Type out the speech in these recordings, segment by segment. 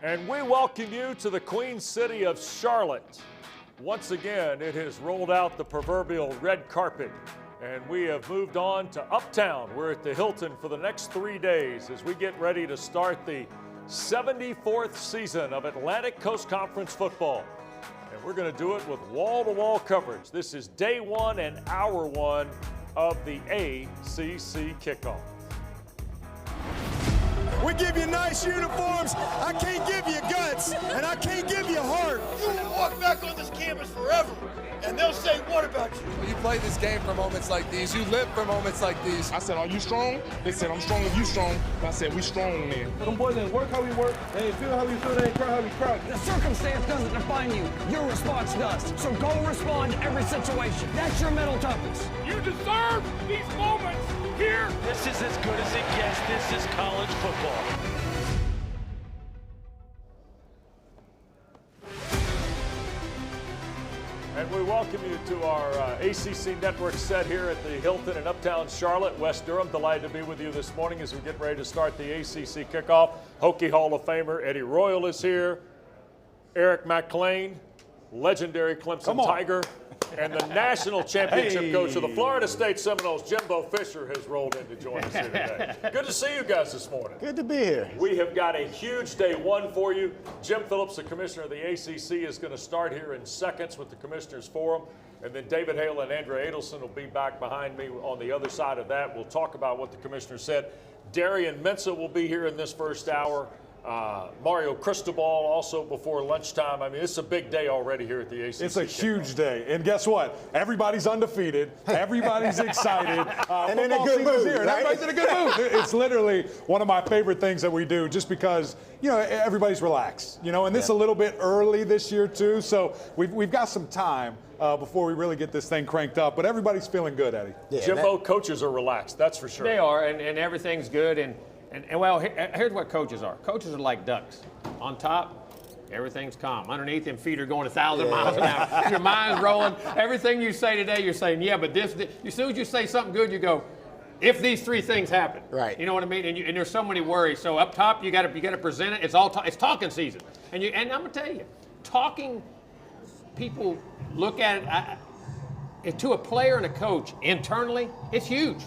And we welcome you to the Queen City of Charlotte. Once again, it has rolled out the proverbial red carpet, and we have moved on to Uptown. We're at the Hilton for the next 3 days as we get ready to start the 74th season of Atlantic Coast Conference football. And we're going to do it with wall-to-wall coverage. This is day one and hour one of the ACC Kickoff. We give you nice uniforms. I can't give you guts, and I can't give you heart. You will walk back on this campus forever, and they'll say, what about you? You play this game for moments like these. You live for moments like these. I said, are you strong? They said, I'm strong if you strong. I said, we strong, man. Them boys ain't work how we work. They ain't feel how we feel. They ain't cry how we cry. The circumstance doesn't define you. Your response does. So go respond to every situation. That's your mental toughness. You deserve these moments here. This is as good as it gets. This is college football. And we welcome you to our ACC Network set here at the Hilton in Uptown Charlotte, West Durham. Delighted to be with you this morning as we get ready to start the ACC Kickoff. Hokie Hall of Famer Eddie Royal is here. Eric McClain, legendary Clemson Tiger, and the national championship coach of the Florida State Seminoles, Jimbo Fisher, has rolled in to join us here today. Good to see you guys this morning. Good to be here. We have got a huge day one for you. Jim Phillips, the commissioner of the ACC, is going to start here in seconds with the Commissioners Forum. And then David Hale and Andrea Adelson will be back behind me on the other side of that. We'll talk about what the commissioner said. Darian Mensah will be here in this first hour. Mario Cristobal also before lunchtime. I mean, it's a big day already here at the ACC. It's a huge day. And guess what? Everybody's undefeated. Everybody's excited. And in a good mood, here, and right? everybody's in a good mood. It's literally one of my favorite things that we do just because, you know, everybody's relaxed. You know, and this is a little bit early this year, too. So we've got some time before we really get this thing cranked up. But everybody's feeling good, Eddie. Yeah, Jimbo, coaches are relaxed. That's for sure. They are, and everything's good. And well, here's what coaches are. Coaches are like ducks. On top, everything's calm. Underneath, them feet are going 1,000 miles an hour. Your mind's rolling. Everything you say today, you're saying, yeah, but this. As soon as you say something good, you go, if these three things happen. Right. You know what I mean? And there's so many worries. So up top, you got to present it. It's talking season. And I'm gonna tell you, talking. People look at it to a player and a coach internally. It's huge.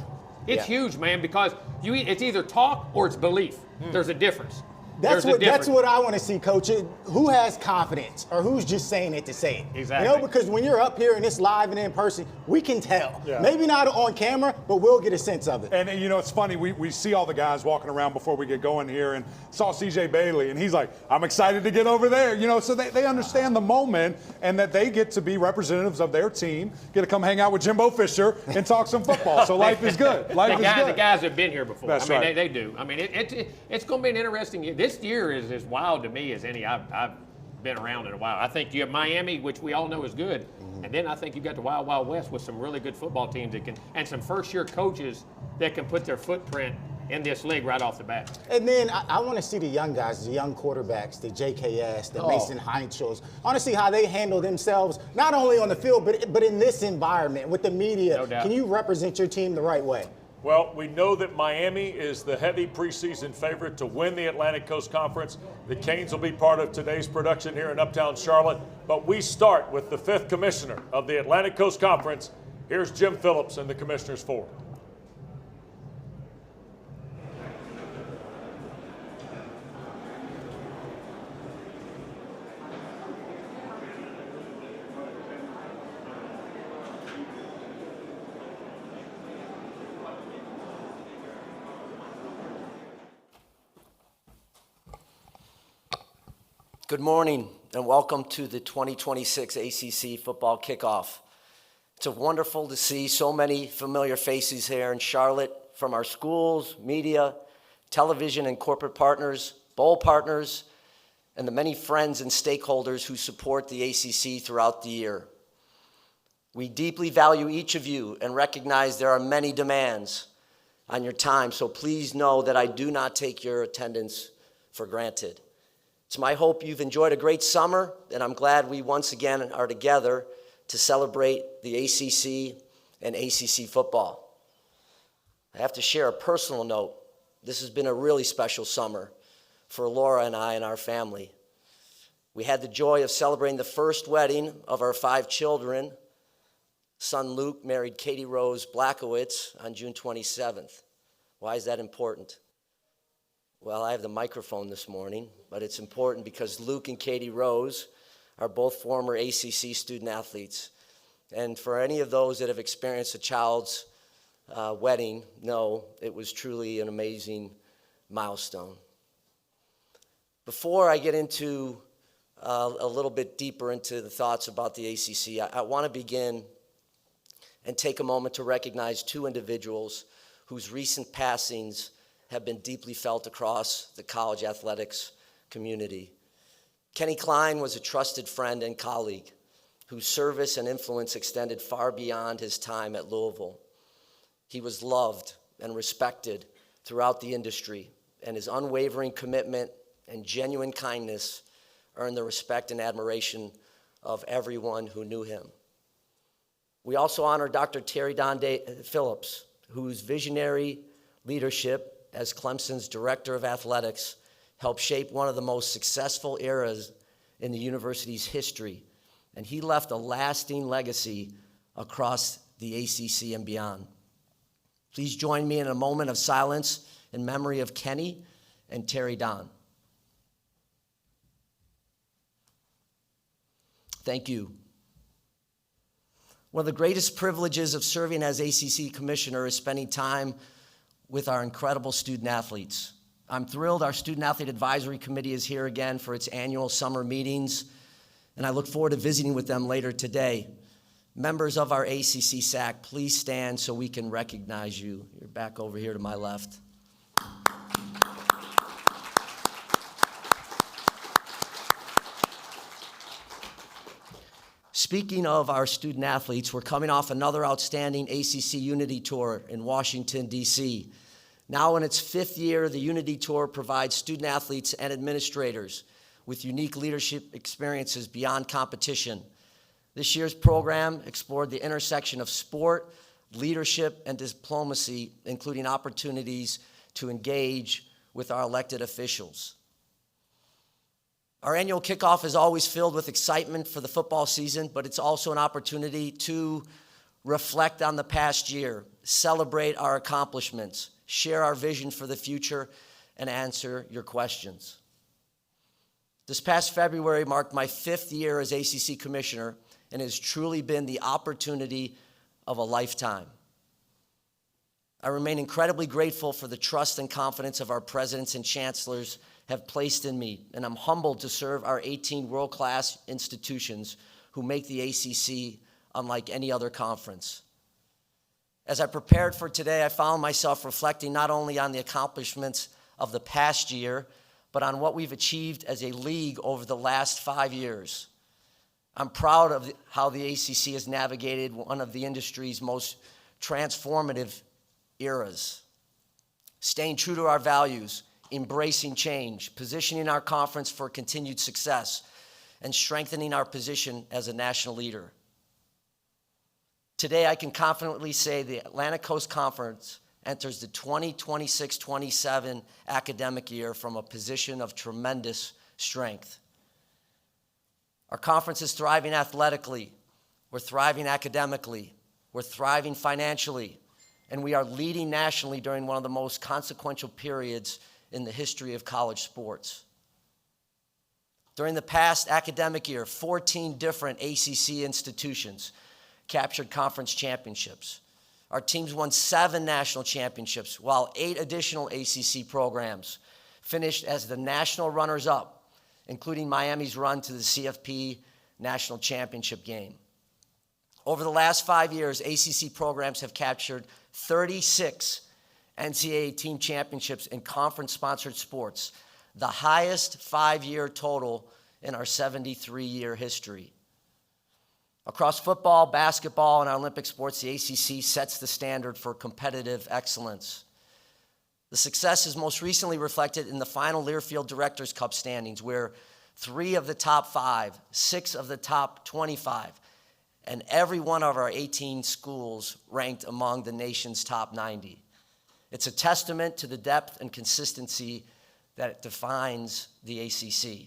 It's huge, man, because it's either talk or it's belief. There's a difference. That's what I want to see, Coach. Who has confidence or who's just saying it to say it? Exactly. You know, because when you're up here and it's live and in person, we can tell. Yeah. Maybe not on camera, but we'll get a sense of it. And you know, it's funny. We see all the guys walking around before we get going here and saw C.J. Bailey, and he's like, I'm excited to get over there. You know, so they understand the moment and that they get to be representatives of their team, get to come hang out with Jimbo Fisher and talk some football. So life is good. Life is good. The guys have been here before. That's I mean, right. they do. I mean, it's going to be an interesting year. This year is as wild to me as any I've been around in a while. I think you have Miami, which we all know is good, and then I think you've got the Wild Wild West with some really good football teams and some first-year coaches that can put their footprint in this league right off the bat. And then I want to see the young guys, the young quarterbacks, the JKS, the Mason Heinschels. I want to see how they handle themselves, not only on the field, but in this environment with the media. No doubt. Can you represent your team the right way? Well, we know that Miami is the heavy preseason favorite to win the Atlantic Coast Conference. The Canes will be part of today's production here in Uptown Charlotte. But we start with the fifth commissioner of the Atlantic Coast Conference. Here's Jim Phillips and the Commissioners Forum. Good morning and welcome to the 2026 ACC Football Kickoff. It's wonderful to see so many familiar faces here in Charlotte from our schools, media, television and corporate partners, bowl partners, and the many friends and stakeholders who support the ACC throughout the year. We deeply value each of you and recognize there are many demands on your time, so please know that I do not take your attendance for granted. It's my hope you've enjoyed a great summer, and I'm glad we once again are together to celebrate the ACC and ACC football. I have to share a personal note. This has been a really special summer. for Laura and I and our family. We had the joy of celebrating the first wedding of our 5 children. Son Luke married Katie Rose Blackowitz on June 27th. Why is that important? Well, I have the microphone this morning, but it's important because Luke and Katie Rose are both former ACC student athletes. And for any of those that have experienced a child's wedding, know it was truly an amazing milestone. Before I get into a little bit deeper into the thoughts about the ACC, I want to begin and take a moment to recognize 2 individuals whose recent passings have been deeply felt across the college athletics community. Kenny Klein was a trusted friend and colleague whose service and influence extended far beyond his time at Louisville. He was loved and respected throughout the industry, and his unwavering commitment and genuine kindness earned the respect and admiration of everyone who knew him. We also honor Dr. Terry Don Phillips, whose visionary leadership as Clemson's Director of Athletics helped shape one of the most successful eras in the university's history, and he left a lasting legacy across the ACC and beyond. Please join me in a moment of silence in memory of Kenny and Terry Don. Thank you. One of the greatest privileges of serving as ACC Commissioner is spending time with our incredible student athletes. I'm thrilled our Student Athlete Advisory Committee is here again for its annual summer meetings, and I look forward to visiting with them later today. Members of our ACC SAC, please stand so we can recognize you. You're back over here to my left. Speaking of our student athletes, we're coming off another outstanding ACC Unity Tour in Washington, D.C. Now in its 5th year, the Unity Tour provides student athletes and administrators with unique leadership experiences beyond competition. This year's program explored the intersection of sport, leadership, and diplomacy, including opportunities to engage with our elected officials. Our annual kickoff is always filled with excitement for the football season, but it's also an opportunity to reflect on the past year, celebrate our accomplishments, share our vision for the future, and answer your questions. This past February marked my 5th year as ACC Commissioner, and has truly been the opportunity of a lifetime. I remain incredibly grateful for the trust and confidence of our presidents and chancellors have placed in me, and I'm humbled to serve our 18 world-class institutions who make the ACC unlike any other conference. As I prepared for today, I found myself reflecting not only on the accomplishments of the past year, but on what we've achieved as a league over the last 5 years. I'm proud of how the ACC has navigated one of the industry's most transformative eras, staying true to our values, embracing change, positioning our conference for continued success, and strengthening our position as a national leader. Today, I can confidently say the Atlantic Coast Conference enters the 2026-27 academic year from a position of tremendous strength. Our conference is thriving athletically, we're thriving academically, we're thriving financially, and we are leading nationally during one of the most consequential periods in the history of college sports. During the past academic year, 14 different ACC institutions captured conference championships. Our teams won 7 national championships, while 8 additional ACC programs finished as the national runners-up, including Miami's run to the CFP National Championship game. Over the last 5 years, ACC programs have captured 36 NCAA team championships in conference-sponsored sports, the highest 5-year total in our 73-year history. Across football, basketball, and our Olympic sports, the ACC sets the standard for competitive excellence. The success is most recently reflected in the final Learfield Directors' Cup standings, where 3 of the top 5, 6 of the top 25, and every one of our 18 schools ranked among the nation's top 90. It's a testament to the depth and consistency that defines the ACC.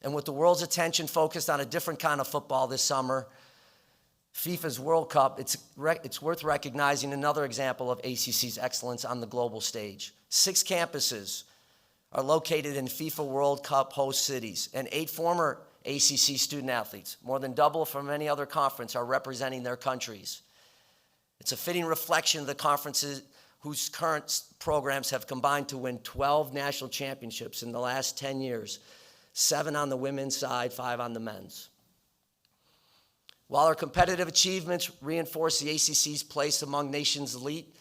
And with the world's attention focused on a different kind of football this summer, FIFA's World Cup, it's worth recognizing another example of ACC's excellence on the global stage. 6 campuses are located in FIFA World Cup host cities, and 8 former ACC student athletes, more than double from any other conference, are representing their countries. It's a fitting reflection of the conferences whose current programs have combined to win 12 national championships in the last 10 years, 7 on the women's side, 5 on the men's. While our competitive achievements reinforce the ACC's place among nations' elite,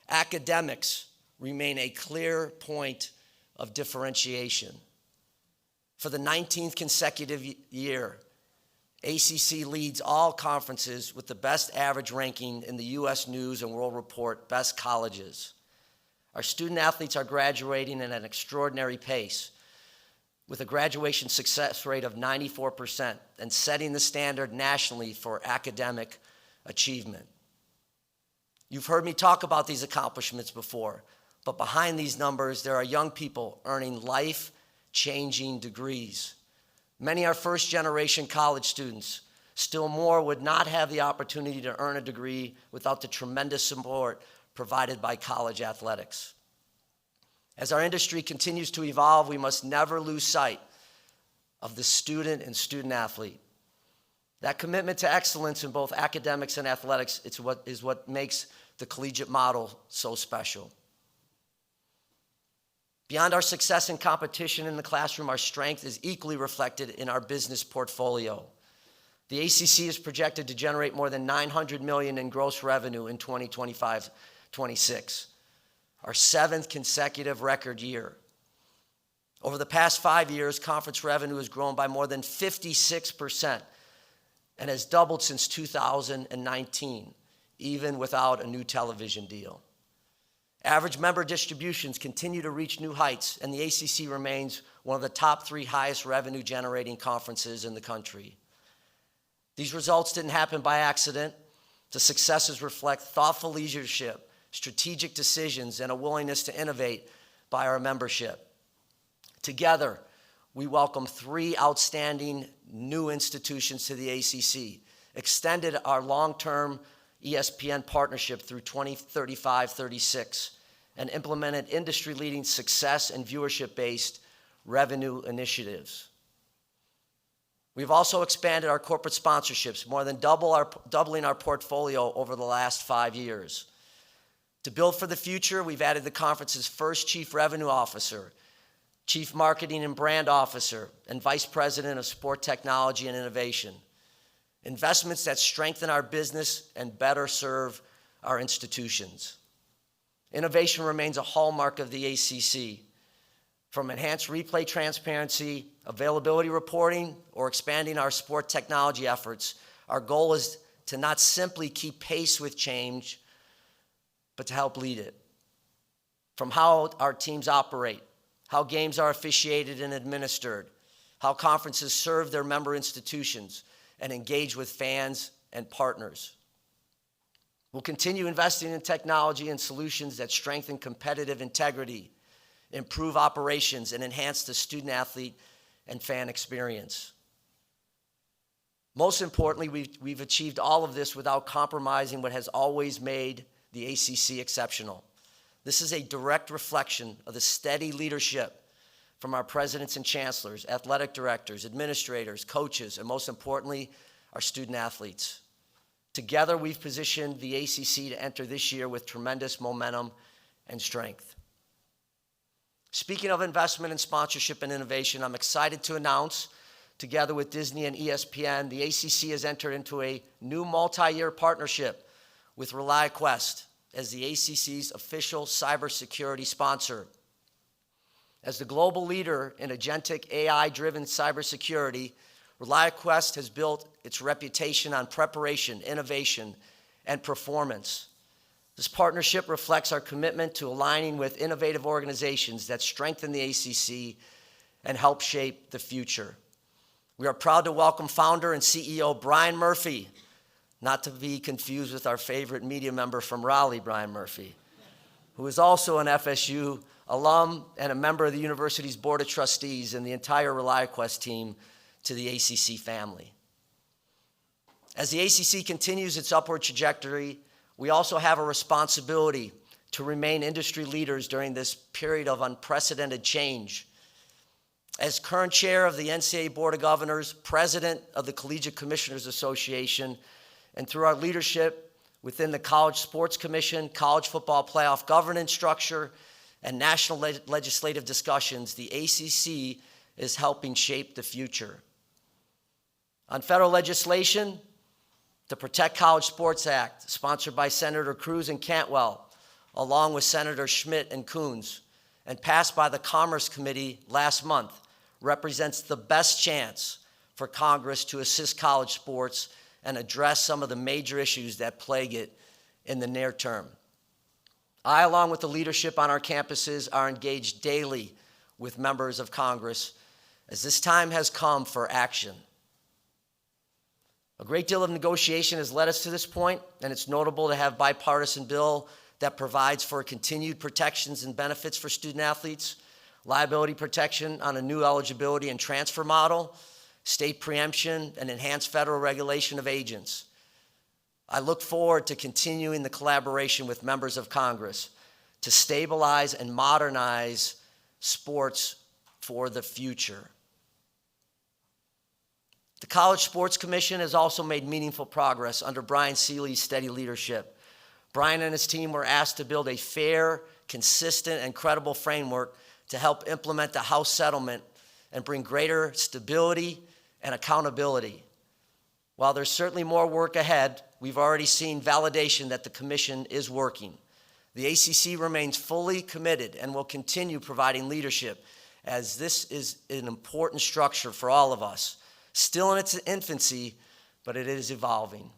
academics remain a clear point of differentiation. For the 19th consecutive year, ACC leads all conferences with the best average ranking in the U.S. News and World Report Best Colleges. Our student athletes are graduating at an extraordinary pace, with a graduation success rate of 94% and setting the standard nationally for academic achievement. You've heard me talk about these accomplishments before, but behind these numbers, there are young people earning life-changing degrees. Many are first-generation college students. Still more would not have the opportunity to earn a degree without the tremendous support provided by college athletics. As our industry continues to evolve, we must never lose sight of the student and student athlete. That commitment to excellence in both academics and athletics is what makes the collegiate model so special. Beyond our success in competition in the classroom, our strength is equally reflected in our business portfolio. The ACC is projected to generate more than $900 million in gross revenue in 2025-26, our 7th consecutive record year. Over the past 5 years, conference revenue has grown by more than 56% and has doubled since 2019, even without a new television deal. Average member distributions continue to reach new heights, and the ACC remains one of the top 3 highest revenue-generating conferences in the country. These results didn't happen by accident. The successes reflect thoughtful leadership, strategic decisions, and a willingness to innovate by our membership. Together, we welcome 3 outstanding new institutions to the ACC, extended our long-term ESPN partnership through 2035-36, and implemented industry-leading success and viewership-based revenue initiatives. We've also expanded our corporate sponsorships, more than doubling our portfolio over the last 5 years. To build for the future, we've added the conference's first chief revenue officer, chief marketing and brand officer, and vice president of sport technology and innovation. Investments that strengthen our business and better serve our institutions. Innovation remains a hallmark of the ACC. From enhanced replay transparency, availability reporting, or expanding our sport technology efforts, our goal is to not simply keep pace with change, but to help lead it. From how our teams operate, how games are officiated and administered, how conferences serve their member institutions, and engage with fans and partners. We'll continue investing in technology and solutions that strengthen competitive integrity, improve operations, and enhance the student athlete and fan experience. Most importantly, we've achieved all of this without compromising what has always made the ACC exceptional. This is a direct reflection of the steady leadership from our presidents and chancellors, athletic directors, administrators, coaches, and most importantly, our student athletes. Together, we've positioned the ACC to enter this year with tremendous momentum and strength. Speaking of investment in sponsorship and innovation, I'm excited to announce, together with Disney and ESPN, the ACC has entered into a new multi-year partnership with ReliaQuest as the ACC's official cybersecurity sponsor. As the global leader in agentic AI-driven cybersecurity, ReliaQuest has built its reputation on preparation, innovation, and performance. This partnership reflects our commitment to aligning with innovative organizations that strengthen the ACC and help shape the future. We are proud to welcome founder and CEO Brian Murphy, not to be confused with our favorite media member from Raleigh, Brian Murphy, who is also an FSU alum, and a member of the university's Board of Trustees, and the entire ReliaQuest team, to the ACC family. As the ACC continues its upward trajectory, we also have a responsibility to remain industry leaders during this period of unprecedented change. As current chair of the NCAA Board of Governors, president of the Collegiate Commissioners Association, and through our leadership within the College Sports Commission, College Football Playoff governance structure, and national legislative discussions, the ACC is helping shape the future. On federal legislation, the Protect College Sports Act, sponsored by Senator Cruz and Cantwell, along with Senators Schmidt and Coons, and passed by the Commerce Committee last month, represents the best chance for Congress to assist college sports and address some of the major issues that plague it in the near term. I, along with the leadership on our campuses, are engaged daily with members of Congress as this time has come for action. A great deal of negotiation has led us to this point, and it's notable to have a bipartisan bill that provides for continued protections and benefits for student athletes, liability protection on a new eligibility and transfer model, state preemption, and enhanced federal regulation of agents. I look forward to continuing the collaboration with members of Congress to stabilize and modernize sports for the future. The College Sports Commission has also made meaningful progress under Brian Seeley's steady leadership. Brian and his team were asked to build a fair, consistent, and credible framework to help implement the House settlement and bring greater stability and accountability. While there's certainly more work ahead, we've already seen validation that the Commission is working. The ACC remains fully committed and will continue providing leadership, as this is an important structure for all of us. Still in its infancy, but it is evolving.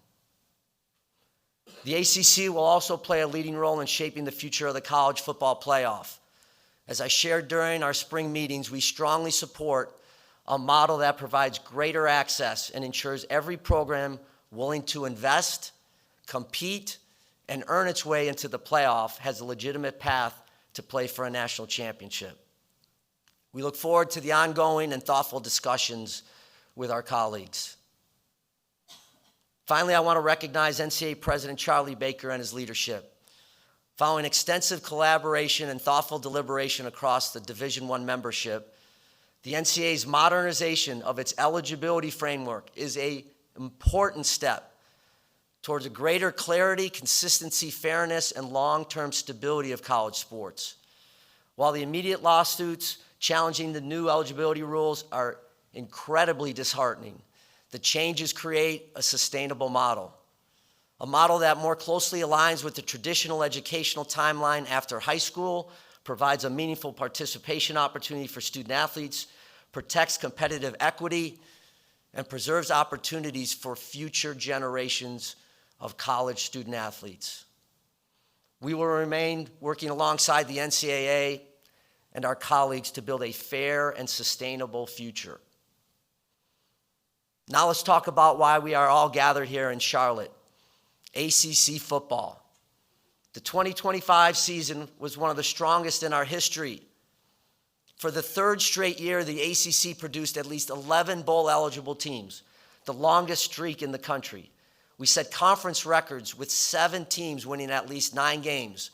The ACC will also play a leading role in shaping the future of the college football playoff. As I shared during our spring meetings, we strongly support a model that provides greater access and ensures every program willing to invest, compete, and earn its way into the playoff has a legitimate path to play for a national championship. We look forward to the ongoing and thoughtful discussions with our colleagues. Finally, I want to recognize NCAA President Charlie Baker and his leadership. Following extensive collaboration and thoughtful deliberation across the Division I membership, the NCAA's modernization of its eligibility framework is an important step towards a greater clarity, consistency, fairness, and long-term stability of college sports. While the immediate lawsuits challenging the new eligibility rules are incredibly disheartening, the changes create a sustainable model. A model that more closely aligns with the traditional educational timeline after high school, provides a meaningful participation opportunity for student athletes, protects competitive equity, and preserves opportunities for future generations of college student athletes. We will remain working alongside the NCAA and our colleagues to build a fair and sustainable future. Now let's talk about why we are all gathered here in Charlotte. ACC football. The 2025 season was one of the strongest in our history. For the third straight year, the ACC produced at least 11 bowl-eligible teams, the longest streak in the country. We set conference records with 7 teams winning at least 9 games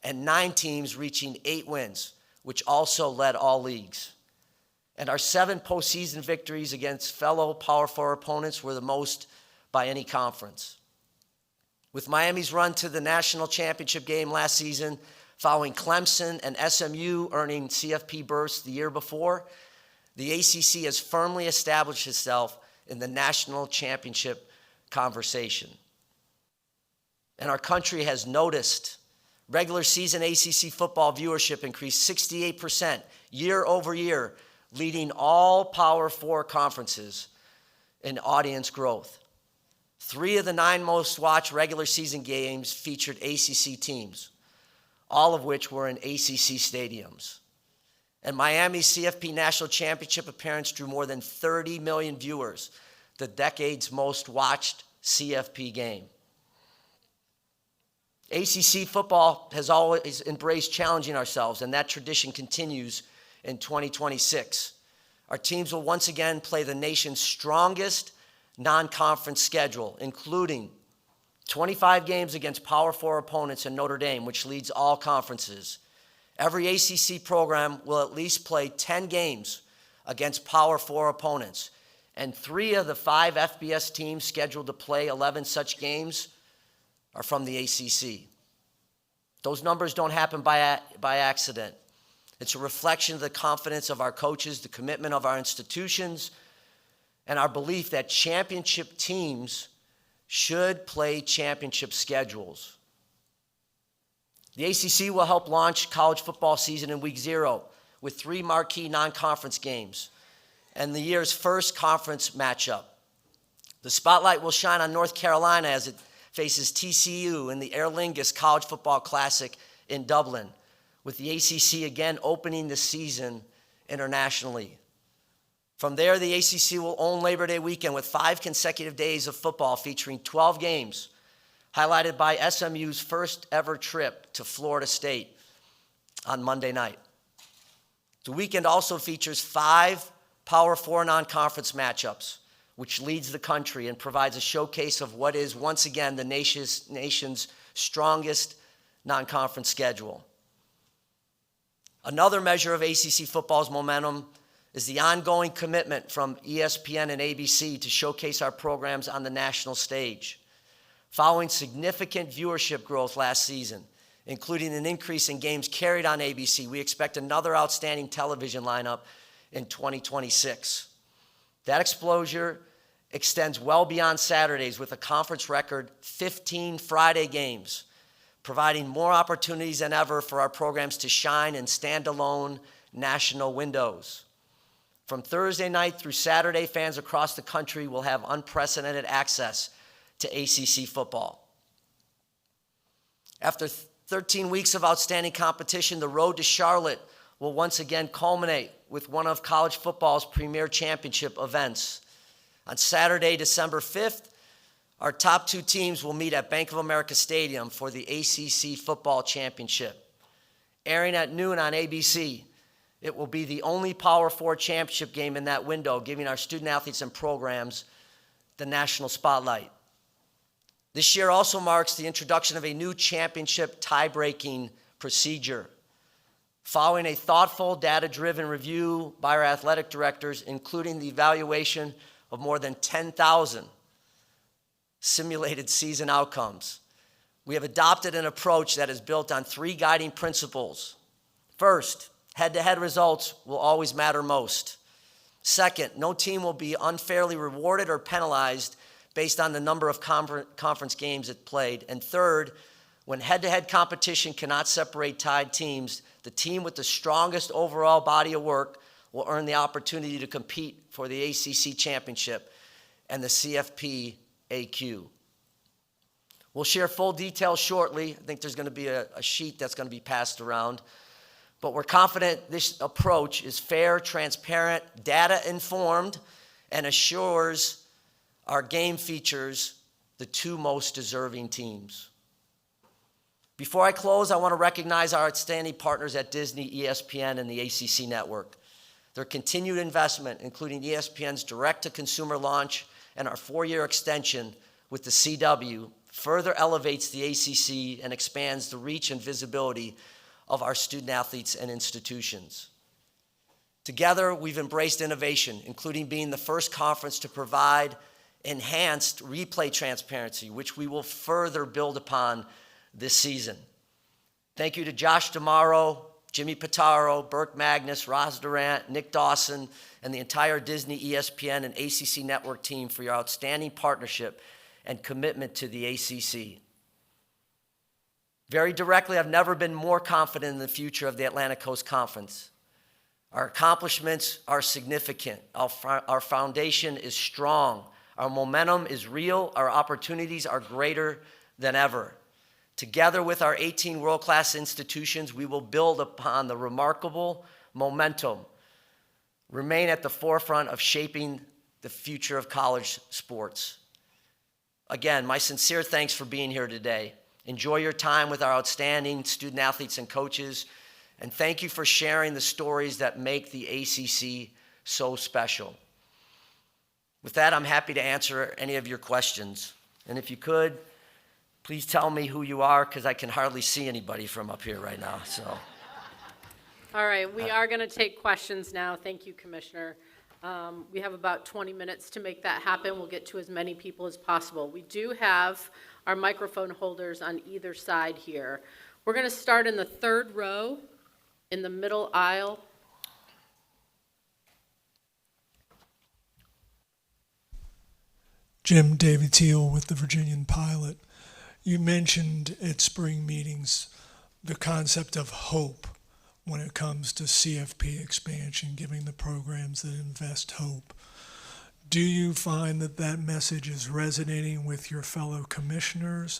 and 9 teams reaching 8 wins, which also led all leagues. And our 7 postseason victories against fellow Power 4 opponents were the most by any conference. With Miami's run to the national championship game last season, following Clemson and SMU earning CFP berths the year before, the ACC has firmly established itself in the national championship conversation. And our country has noticed. Regular season ACC football viewership increased 68% year over year, leading all Power 4 conferences in audience growth. 3 of the 9 most watched regular season games featured ACC teams, all of which were in ACC stadiums. And Miami's CFP National Championship appearance drew more than 30 million viewers, the decade's most watched CFP game. ACC football has always embraced challenging ourselves, and that tradition continues in 2026. Our teams will once again play the nation's strongest non-conference schedule, including 25 games against Power 4 opponents in Notre Dame, which leads all conferences. Every ACC program will at least play 10 games against Power 4 opponents, and 3 of the 5 FBS teams scheduled to play 11 such games are from the ACC. Those numbers don't happen by accident. It's a reflection of the confidence of our coaches, the commitment of our institutions, and our belief that championship teams should play championship schedules. The ACC will help launch college football season in week 0 with 3 marquee non-conference games and the year's first conference matchup. The spotlight will shine on North Carolina as it faces TCU in the Aer Lingus College Football Classic in Dublin, with the ACC again opening the season internationally. From there, the ACC will own Labor Day weekend with 5 consecutive days of football featuring 12 games, highlighted by SMU's first ever trip to Florida State on Monday night. The weekend also features 5 Power 4 non-conference matchups, which leads the country and provides a showcase of what is, once again, the nation's strongest non-conference schedule. Another measure of ACC football's momentum is the ongoing commitment from ESPN and ABC to showcase our programs on the national stage. Following significant viewership growth last season, including an increase in games carried on ABC, we expect another outstanding television lineup in 2026. That exposure extends well beyond Saturdays with a conference record 15 Friday games, providing more opportunities than ever for our programs to shine in standalone national windows. From Thursday night through Saturday, fans across the country will have unprecedented access to ACC football. After 13 weeks of outstanding competition, the road to Charlotte will once again culminate with one of college football's premier championship events. On Saturday, December 5th, our top 2 teams will meet at Bank of America Stadium for the ACC Football Championship. Airing at noon on ABC, it will be the only Power 4 championship game in that window, giving our student athletes and programs the national spotlight. This year also marks the introduction of a new championship tie-breaking procedure. Following a thoughtful, data-driven review by our athletic directors, including the evaluation of more than 10,000 simulated season outcomes, we have adopted an approach that is built on 3 guiding principles. First, head-to-head results will always matter most. Second, no team will be unfairly rewarded or penalized based on the number of conference games it played. And third, when head-to-head competition cannot separate tied teams, the team with the strongest overall body of work will earn the opportunity to compete for the ACC championship and the CFP AQ. We'll share full details shortly. I think there's going to be a sheet that's going to be passed around. But we're confident this approach is fair, transparent, data-informed, and assures our game features the 2 most deserving teams. Before I close, I want to recognize our outstanding partners at Disney, ESPN, and the ACC Network. Their continued investment, including ESPN's direct-to-consumer launch and our 4-year extension with the CW, further elevates the ACC and expands the reach and visibility of our student athletes and institutions. Together, we've embraced innovation, including being the first conference to provide enhanced replay transparency, which we will further build upon this season. Thank you to Josh Damaro, Jimmy Pitaro, Burke Magnus, Roz Durant, Nick Dawson, and the entire Disney, ESPN, and ACC Network team for your outstanding partnership and commitment to the ACC. Very directly, I've never been more confident in the future of the Atlantic Coast Conference. Our accomplishments are significant. Our foundation is strong. Our momentum is real. Our opportunities are greater than ever. Together with our 18 world-class institutions, we will build upon the remarkable momentum, remain at the forefront of shaping the future of college sports. Again, my sincere thanks for being here today. Enjoy your time with our outstanding student athletes and coaches. And thank you for sharing the stories that make the ACC so special. With that, I'm happy to answer any of your questions. And if you could, please tell me who you are, because I can hardly see anybody from up here right now. So. All right, we are going to take questions now. Thank you, Commissioner. We have about 20 minutes to make that happen. We'll get to as many people as possible. We do have our microphone holders on either side here. We're going to start in the third row, in the middle aisle. Jim David Teal with the Virginian Pilot. You mentioned at spring meetings the concept of hope when it comes to CFP expansion, giving the programs that invest hope. Do you find that that message is resonating with your fellow commissioners?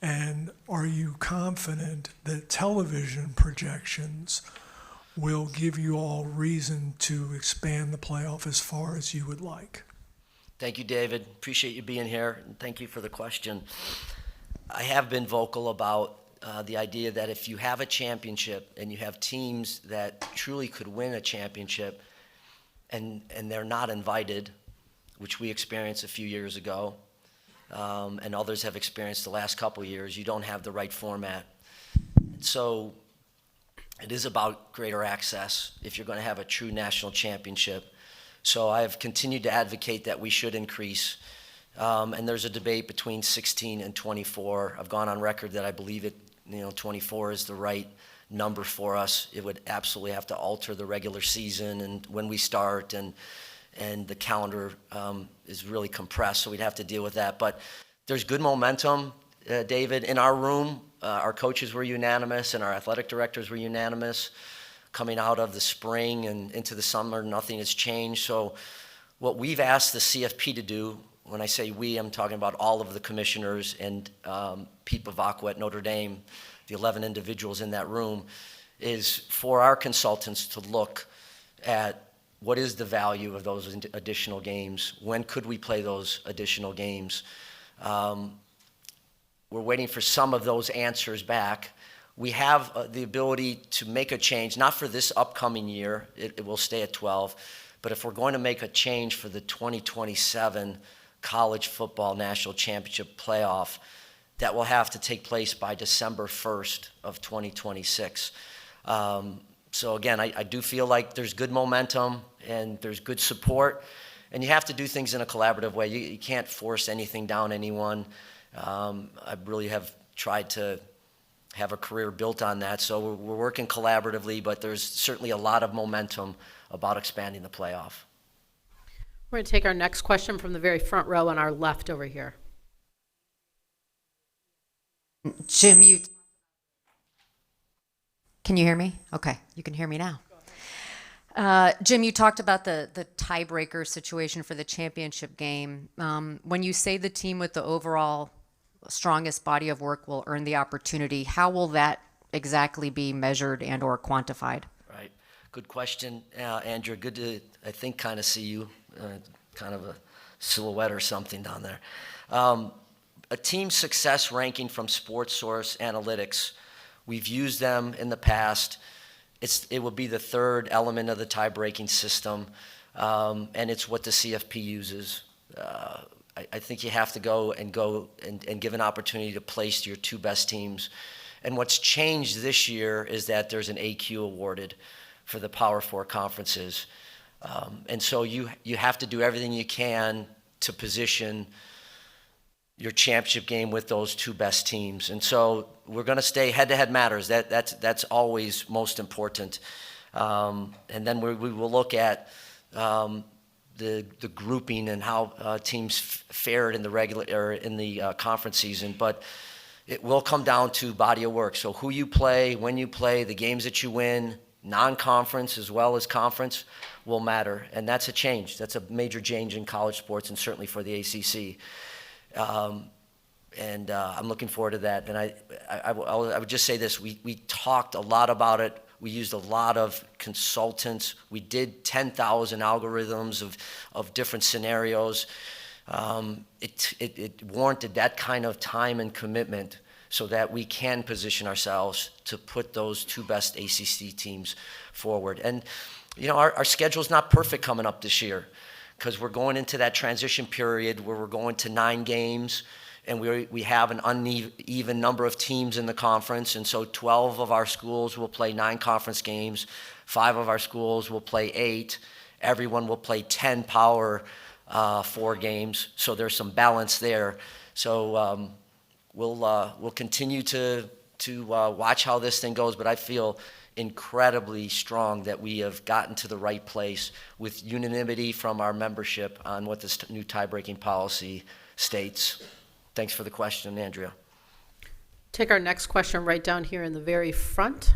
And are you confident that television projections will give you all reason to expand the playoff as far as you would like? Thank you, David. Appreciate you being here, and thank you for the question. I have been vocal about the idea that if you have a championship and you have teams that truly could win a championship and they're not invited, which we experienced a few years ago, and others have experienced the last couple of years, you don't have the right format. So it is about greater access if you're going to have a true national championship. So I have continued to advocate that we should increase. And there's a debate between 16 and 24. I've gone on record that I believe 24 is the right number for us. It would absolutely have to alter the regular season and when we start, and the calendar is really compressed, so we'd have to deal with that. But there's good momentum, David. In our room, our coaches were unanimous and our athletic directors were unanimous. Coming out of the spring and into the summer, nothing has changed. So what we've asked the CFP to do, when I say we, I'm talking about all of the commissioners and Pete Bavacqua at Notre Dame, the 11 individuals in that room, is for our consultants to look at what is the value of those additional games? When could we play those additional games? We're waiting for some of those answers back. We have the ability to make a change, not for this upcoming year, it will stay at 12, but if we're going to make a change for the 2027 College Football National Championship playoff, that will have to take place by December 1st of 2026. So again, I do feel like there's good momentum and there's good support, and you have to do things in a collaborative way. You can't force anything down anyone. I really have tried to have a career built on that. So we're working collaboratively, but there's certainly a lot of momentum about expanding the playoff. We're going to take our next question from the very front row on our left over here. Jim, can you hear me? Okay, you can hear me now. Jim, you talked about the tiebreaker situation for the championship game. When you say the team with the overall strongest body of work will earn the opportunity, how will that exactly be measured and or quantified? Right. Good question, Andrew. Good to, I think, kind of see you, kind of a silhouette or something down there. A team success ranking from Sports Source Analytics, we've used them in the past. It will be the third element of the tie-breaking system, and it's what the CFP uses. I think you have to go and give an opportunity to place your two best teams. And what's changed this year is that there's an AQ awarded for the Power Four conferences. And so you have to do everything you can to position your championship game with those two best teams. And so we're going to stay head-to-head matters. That's always most important. And then we will look at the grouping and how teams fared in the regular or in the conference season, but it will come down to body of work. So who you play, when you play, the games that you win, non-conference as well as conference will matter, and that's a change. That's a major change in college sports and certainly for the ACC. And I'm looking forward to that. And I would just say this: we talked a lot about it. We used a lot of consultants. We did 10,000 algorithms of different scenarios. It warranted that kind of time and commitment so that we can position ourselves to put those two best ACC teams forward. And, our schedule's not perfect coming up this year because we're going into that transition period where we're going to 9 games, and we have an uneven number of teams in the conference, and so 12 of our schools will play 9 conference games, 5 of our schools will play 8, everyone will play 10 Power 4 games, so there's some balance there. So we'll continue to watch how this thing goes, but I feel incredibly strong that we have gotten to the right place with unanimity from our membership on what this new tie-breaking policy states. Thanks for the question, Andrea. Take our next question right down here in the very front.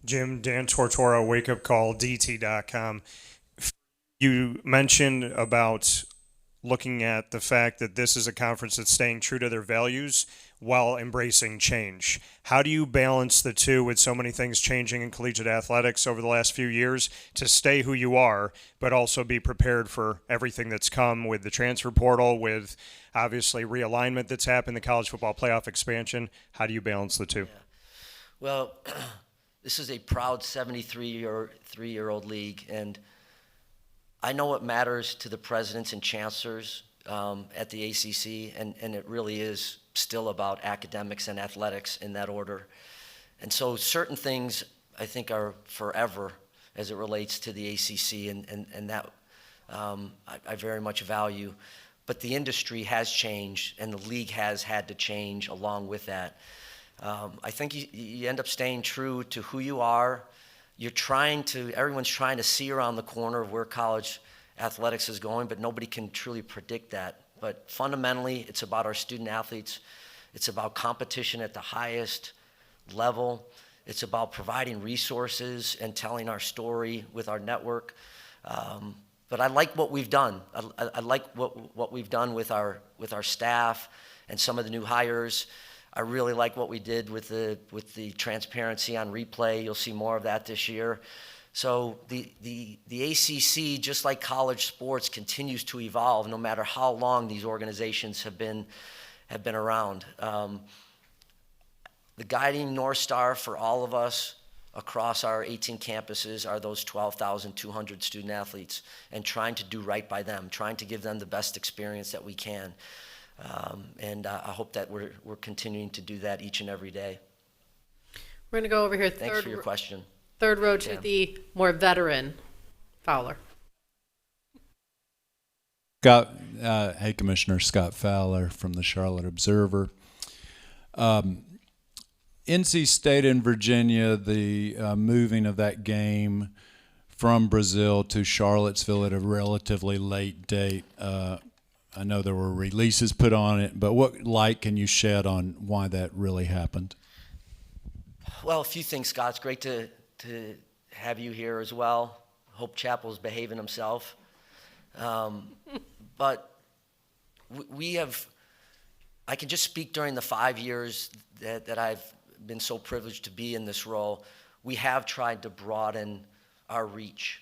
Jim, Dan Tortora, Wake Up Call, DT.com. You mentioned about looking at the fact that this is a conference that's staying true to their values while embracing change. How do you balance the two with so many things changing in collegiate athletics over the last few years to stay who you are, but also be prepared for everything that's come with the transfer portal, with obviously realignment that's happened, the college football playoff expansion? How do you balance the two? Yeah. Well, this is a proud 73-year-old league, and I know what matters to the presidents and chancellors at the ACC, and it really is still about academics and athletics in that order. And so certain things I think are forever as it relates to the ACC, and that I very much value. But the industry has changed, and the league has had to change along with that. I think you end up staying true to who you are. Everyone's trying to see around the corner of where college athletics is going, but nobody can truly predict that. But fundamentally, it's about our student athletes. It's about competition at the highest level. It's about providing resources and telling our story with our network. But I like what we've done. I like what we've done with our staff and some of the new hires. I really like what we did with the transparency on replay. You'll see more of that this year. So the ACC, just like college sports, continues to evolve no matter how long these organizations have been around. The guiding North Star for all of us across our 18 campuses are those 12,200 student athletes, and trying to do right by them, trying to give them the best experience that we can. And I hope that we're continuing to do that each and every day. We're going to go over here. Thanks for your question. Third row to the more veteran Fowler. Scott, hey, Commissioner, Scott Fowler from the Charlotte Observer. NC State and Virginia, the moving of that game from Brazil to Charlottesville at a relatively late date. I know there were releases put on it, but what light can you shed on why that really happened? Well, a few things, Scott. It's great to have you here as well. Hope Chappell's behaving himself. But I can just speak during the 5 years that I've been so privileged to be in this role. We have tried to broaden our reach.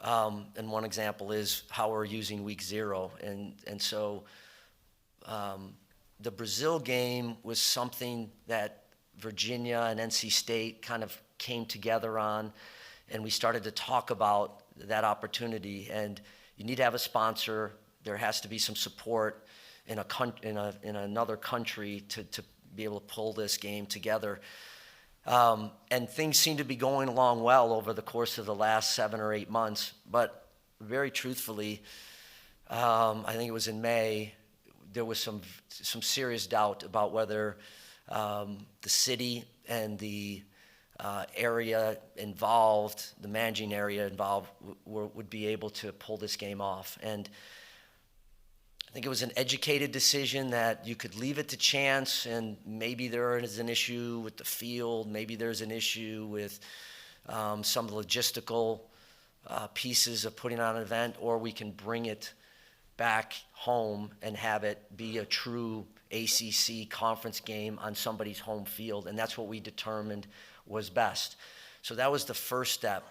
And one example is how we're using week 0. And so the Brazil game was something that Virginia and NC State kind of came together on, and we started to talk about that opportunity. And you need to have a sponsor. There has to be some support in another country to be able to pull this game together. And things seem to be going along well over the course of the last 7 or 8 months. But very truthfully, I think it was in May, there was some serious doubt about whether the city and the area involved, the managing area involved, would be able to pull this game off. And I think it was an educated decision that you could leave it to chance, and maybe there is an issue with the field, maybe there's an issue with some logistical pieces of putting on an event, or we can bring it back home and have it be a true ACC conference game on somebody's home field, and that's what we determined was best. So that was the first step.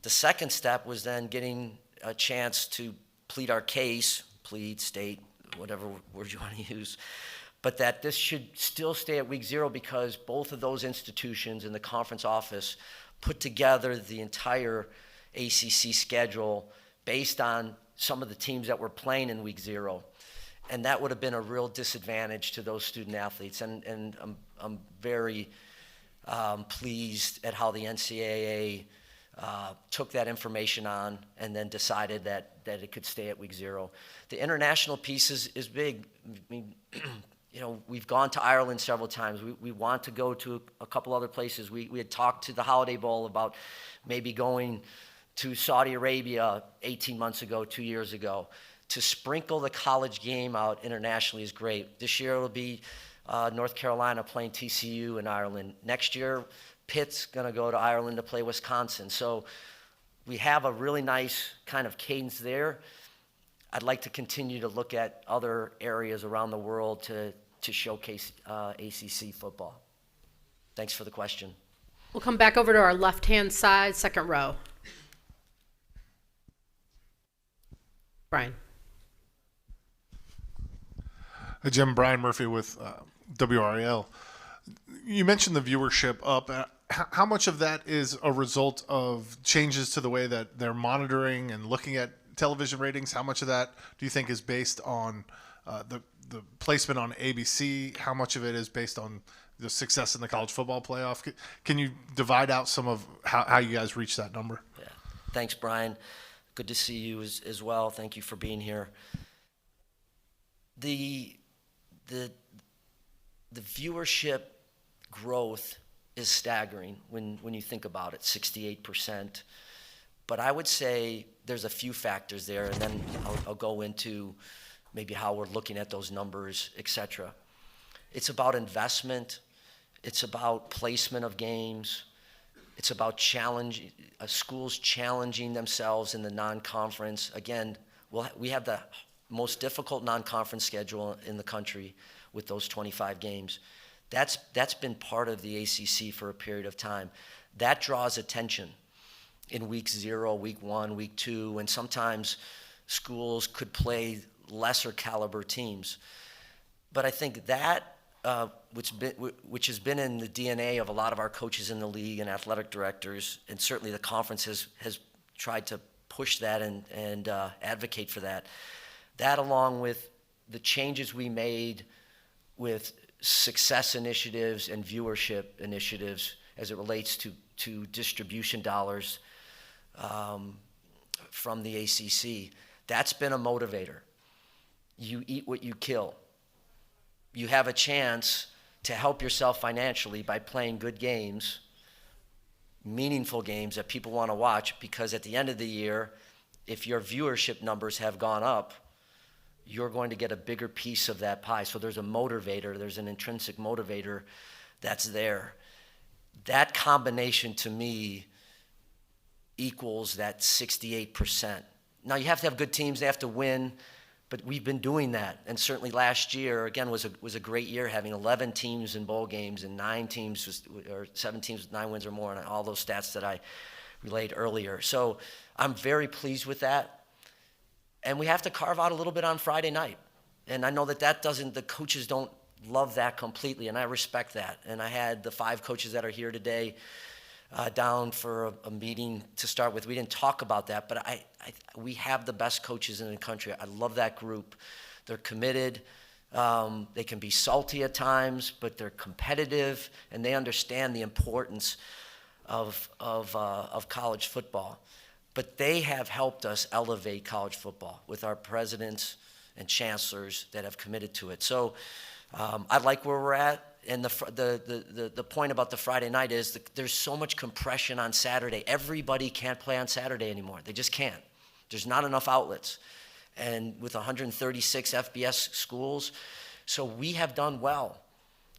The second step was then getting a chance to plead our case, plead state whatever word you want to use, but that this should still stay at week 0 because both of those institutions in the conference office put together the entire ACC schedule based on some of the teams that were playing in week 0. And that would have been a real disadvantage to those student athletes. And I'm very pleased at how the NCAA took that information on and then decided that it could stay at week 0. The international piece is big. I mean, we've gone to Ireland several times. We want to go to a couple other places. We had talked to the Holiday Bowl about maybe going to Saudi Arabia 18 months ago, 2 years ago. To sprinkle the college game out internationally is great. This year it'll be North Carolina playing TCU in Ireland. Next year, Pitt's going to go to Ireland to play Wisconsin. So we have a really nice kind of cadence there. I'd like to continue to look at other areas around the world to showcase ACC football. Thanks for the question. We'll come back over to our left-hand side, second row. Brian. Hi, Jim. Brian Murphy with WRAL. You mentioned the viewership up. How much of that is a result of changes to the way that they're monitoring and looking at television ratings? How much of that do you think is based on the placement on ABC? How much of it is based on the success in the college football playoff? Can you divide out some of how you guys reach that number? Yeah. Thanks, Brian. Good to see you as well. Thank you for being here. The viewership growth is staggering when you think about it, 68%. But I would say there's a few factors there, and then I'll go into maybe how we're looking at those numbers, et cetera. It's about investment. It's about placement of games. It's about schools challenging themselves in the non-conference. Again, we have the most difficult non-conference schedule in the country with those 25 games. That's been part of the ACC for a period of time. That draws attention in week 0, week 1, week 2, and sometimes schools could play lesser caliber teams. But I think that, which has been in the DNA of a lot of our coaches in the league and athletic directors, and certainly the conference has tried to push that and advocate for that. That, along with the changes we made with success initiatives and viewership initiatives as it relates to distribution dollars from the ACC, that's been a motivator. You eat what you kill. You have a chance to help yourself financially by playing good games, meaningful games that people want to watch, because at the end of the year, if your viewership numbers have gone up, you're going to get a bigger piece of that pie. So there's a motivator, there's an intrinsic motivator that's there. That combination, to me, equals that 68%. Now, you have to have good teams, they have to win, but we've been doing that. And certainly last year, again, was a great year, having 11 teams in bowl games and 7 teams with 9 wins or more, and all those stats that I relayed earlier. So I'm very pleased with that. And we have to carve out a little bit on Friday night. And I know the coaches don't love that completely, and I respect that. And I had the 5 coaches that are here today down for a meeting to start with. We didn't talk about that, but we have the best coaches in the country. I love that group. They're committed. They can be salty at times, but they're competitive, and they understand the importance of college football. But they have helped us elevate college football with our presidents and chancellors that have committed to it. So I like where we're at. And the point about the Friday night is there's so much compression on Saturday. Everybody can't play on Saturday anymore. They just can't. There's not enough outlets. And with 136 FBS schools, so we have done well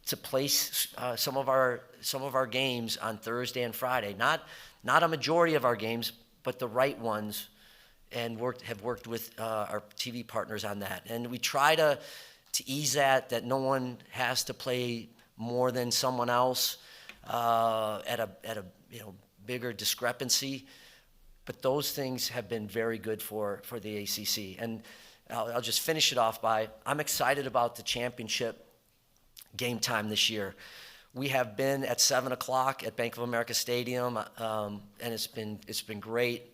to place some of our games on Thursday and Friday. Not a majority of our games, but the right ones, and have worked with our TV partners on that. And we try to ease that no one has to play more than someone else at a bigger discrepancy. But those things have been very good for the ACC. And I'll just finish it off by, I'm excited about the championship game time this year. We have been at 7 o'clock at Bank of America Stadium, and it's been great.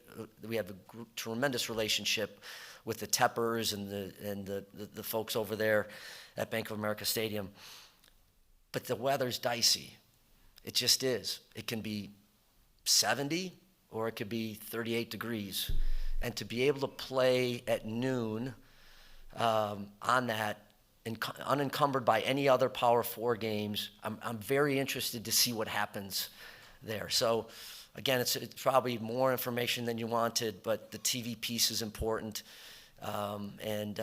We have a tremendous relationship with the Teppers and the folks over there at Bank of America Stadium. But the weather's dicey. It just is. It can be 70 or it could be 38 degrees. And to be able to play at noon on that, unencumbered by any other Power 4 games, I'm very interested to see what happens there. So again, it's probably more information than you wanted, but the TV piece is important, and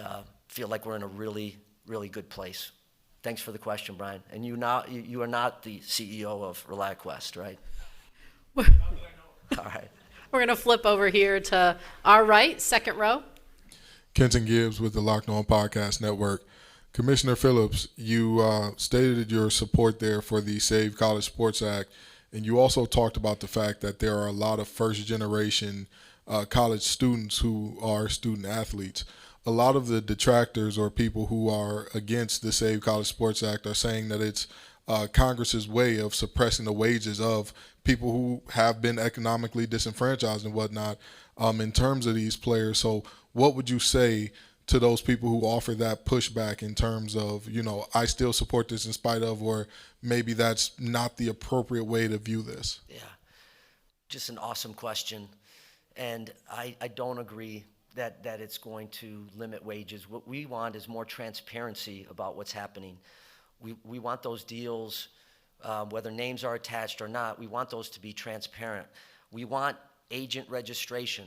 feel like we're in a really, really good place. Thanks for the question, Brian. And you are not the CEO of ReliaQuest, right? All right. We're going to flip over here to our right, second row. Kenton Gibbs with the Locked On Podcast Network. Commissioner Phillips, you stated your support there for the Save College Sports Act, and you also talked about the fact that there are a lot of first-generation college students who are student athletes. A lot of the detractors or people who are against the Save College Sports Act are saying that it's Congress's way of suppressing the wages of people who have been economically disenfranchised and whatnot in terms of these players. So what would you say to those people who offer that pushback in terms of, I still support this in spite of, or maybe that's not the appropriate way to view this? Yeah, just an awesome question. And I don't agree that it's going to limit wages. What we want is more transparency about what's happening. We want those deals, whether names are attached or not, we want those to be transparent. We want agent registration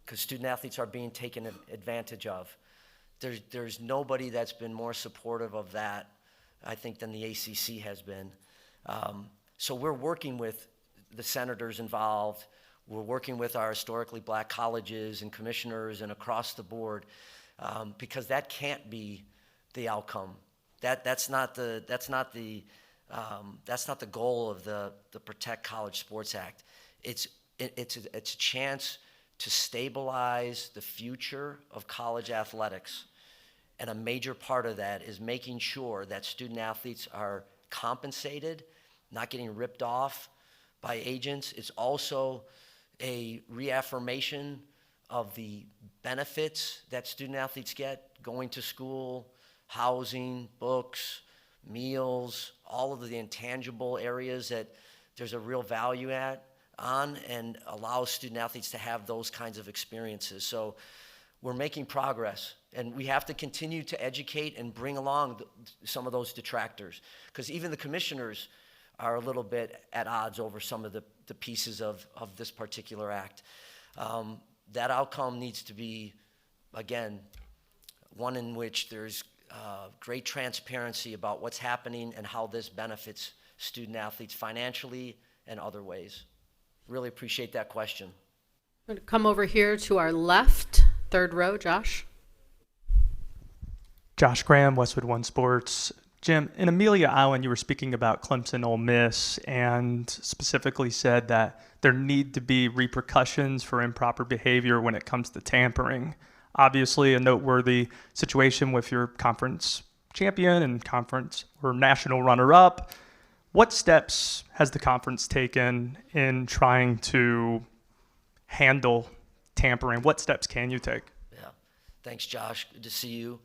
because student athletes are being taken advantage of. There's nobody that's been more supportive of that, I think, than the ACC has been. So we're working with the senators involved. We're working with our historically black colleges and commissioners and across the board because that can't be the outcome. That's not the goal of the Protect College Sports Act. It's a chance to stabilize the future of college athletics, and a major part of that is making sure that student athletes are compensated, not getting ripped off by agents. It's also a reaffirmation of the benefits that student athletes get going to school, housing, books, meals, all of the intangible areas that there's a real value on, and allows student athletes to have those kinds of experiences. So we're making progress, and we have to continue to educate and bring along some of those detractors, because even the commissioners are a little bit at odds over some of the pieces of this particular act. That outcome needs to be, again, one in which there's great transparency about what's happening and how this benefits student athletes financially and other ways. Really appreciate that question. I'm going to come over here to our left, third row, Josh. Josh Graham, Westwood One Sports. Jim, in Amelia Island, you were speaking about Clemson Ole Miss and specifically said that there need to be repercussions for improper behavior when it comes to tampering. Obviously, a noteworthy situation with your conference champion and conference or national runner-up. What steps has the conference taken in trying to handle tampering? What steps can you take? Yeah. Thanks, Josh. Good to see you.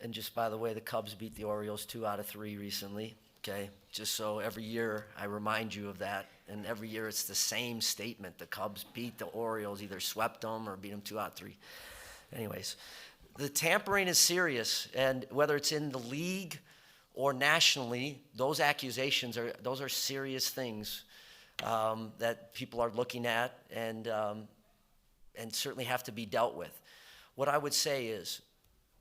And just by the way, the Cubs beat the Orioles 2 out of 3 recently, okay? Just so every year I remind you of that. And every year it's the same statement. The Cubs beat the Orioles, either swept them or beat them 2 out of 3. Anyways, the tampering is serious. And whether it's in the league or nationally, those accusations those are serious things that people are looking at and certainly have to be dealt with. What I would say is,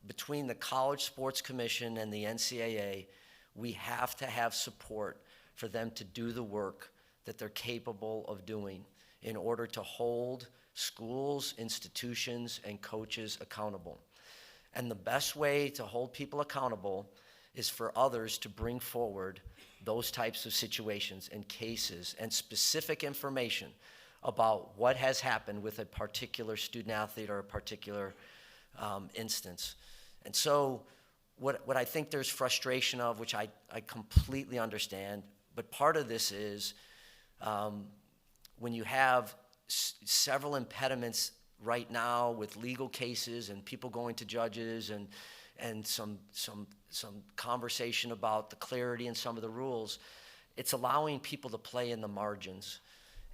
between the College Sports Commission and the NCAA, we have to have support for them to do the work that they're capable of doing in order to hold schools, institutions, and coaches accountable. And the best way to hold people accountable is for others to bring forward those types of situations and cases and specific information about what has happened with a particular student athlete or a particular instance. And so what I think there's frustration of, which I completely understand, but part of this is when you have several impediments right now with legal cases and people going to judges and some conversation about the clarity in some of the rules, it's allowing people to play in the margins.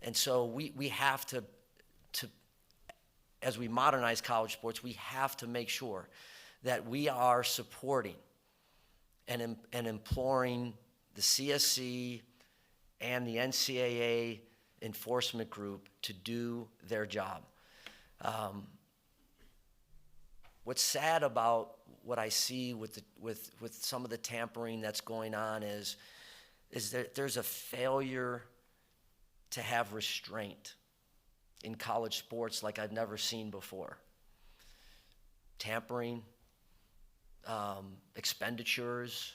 And so we have to, as we modernize college sports, we have to make sure that we are supporting and imploring the CSC and the NCAA enforcement group to do their job. What's sad about what I see with some of the tampering that's going on is that there's a failure to have restraint in college sports like I've never seen before. Tampering, expenditures,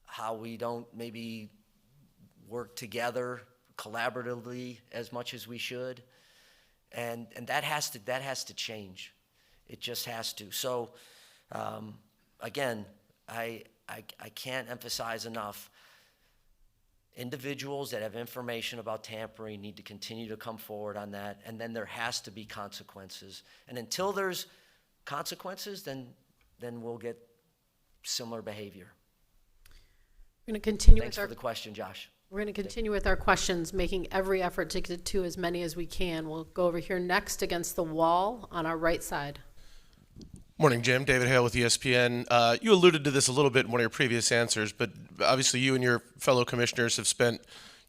how we don't maybe work together collaboratively as much as we should, and that has to change. It just has to. So again, I can't emphasize enough. Individuals that have information about tampering need to continue to come forward on that, and then there has to be consequences. And until there's consequences, then we'll get similar behavior. We're going to continue. Thanks for the question, Josh. We're going to continue with our questions, making every effort to get to as many as we can. We'll go over here next against the wall on our right side. Morning, Jim. David Hale with ESPN. You alluded to this a little bit in one of your previous answers, but obviously you and your fellow commissioners have spent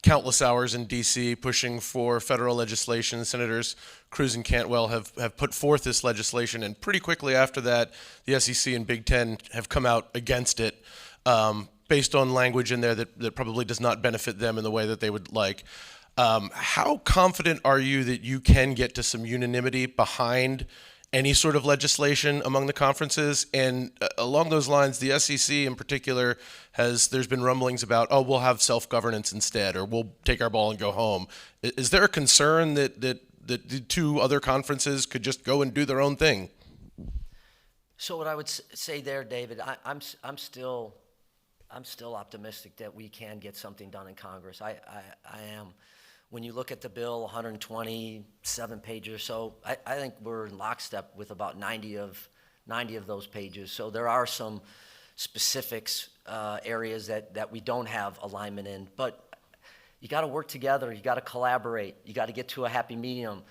countless hours in D.C. pushing for federal legislation. Senators Cruz and Cantwell have put forth this legislation, and pretty quickly after that, the SEC and Big Ten have come out against it based on language in there that probably does not benefit them in the way that they would like. How confident are you that you can get to some unanimity behind any sort of legislation among the conferences? And along those lines, the SEC in particular there's been rumblings about, we'll have self-governance instead, or we'll take our ball and go home. Is there a concern that the two other conferences could just go and do their own thing? So what I would say there, David, I'm still optimistic that we can get something done in Congress. I am. When you look at the bill, 127 pages or so, I think we're in lockstep with about 90 of those pages. So there are some specifics, areas that we don't have alignment in. But you got to work together. You got to collaborate. You got to get to a happy medium.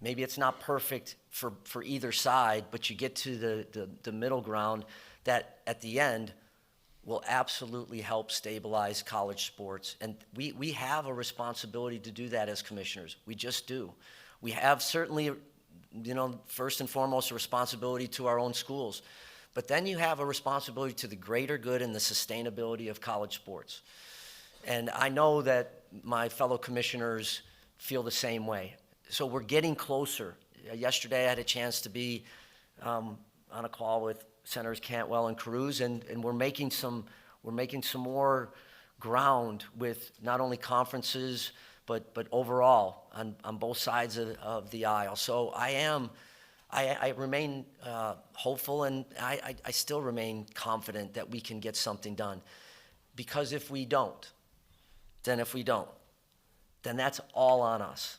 Maybe it's not perfect for either side, but you get to the middle ground that at the end will absolutely help stabilize college sports. And we have a responsibility to do that as commissioners. We just do. We have certainly, first and foremost, a responsibility to our own schools. But then you have a responsibility to the greater good and the sustainability of college sports. And I know that my fellow commissioners feel the same way. So we're getting closer. Yesterday I had a chance to be on a call with Senators Cantwell and Cruz, and we're making some more ground with not only conferences but overall on both sides of the aisle. So I remain hopeful, and I still remain confident that we can get something done. Because if we don't, then that's all on us.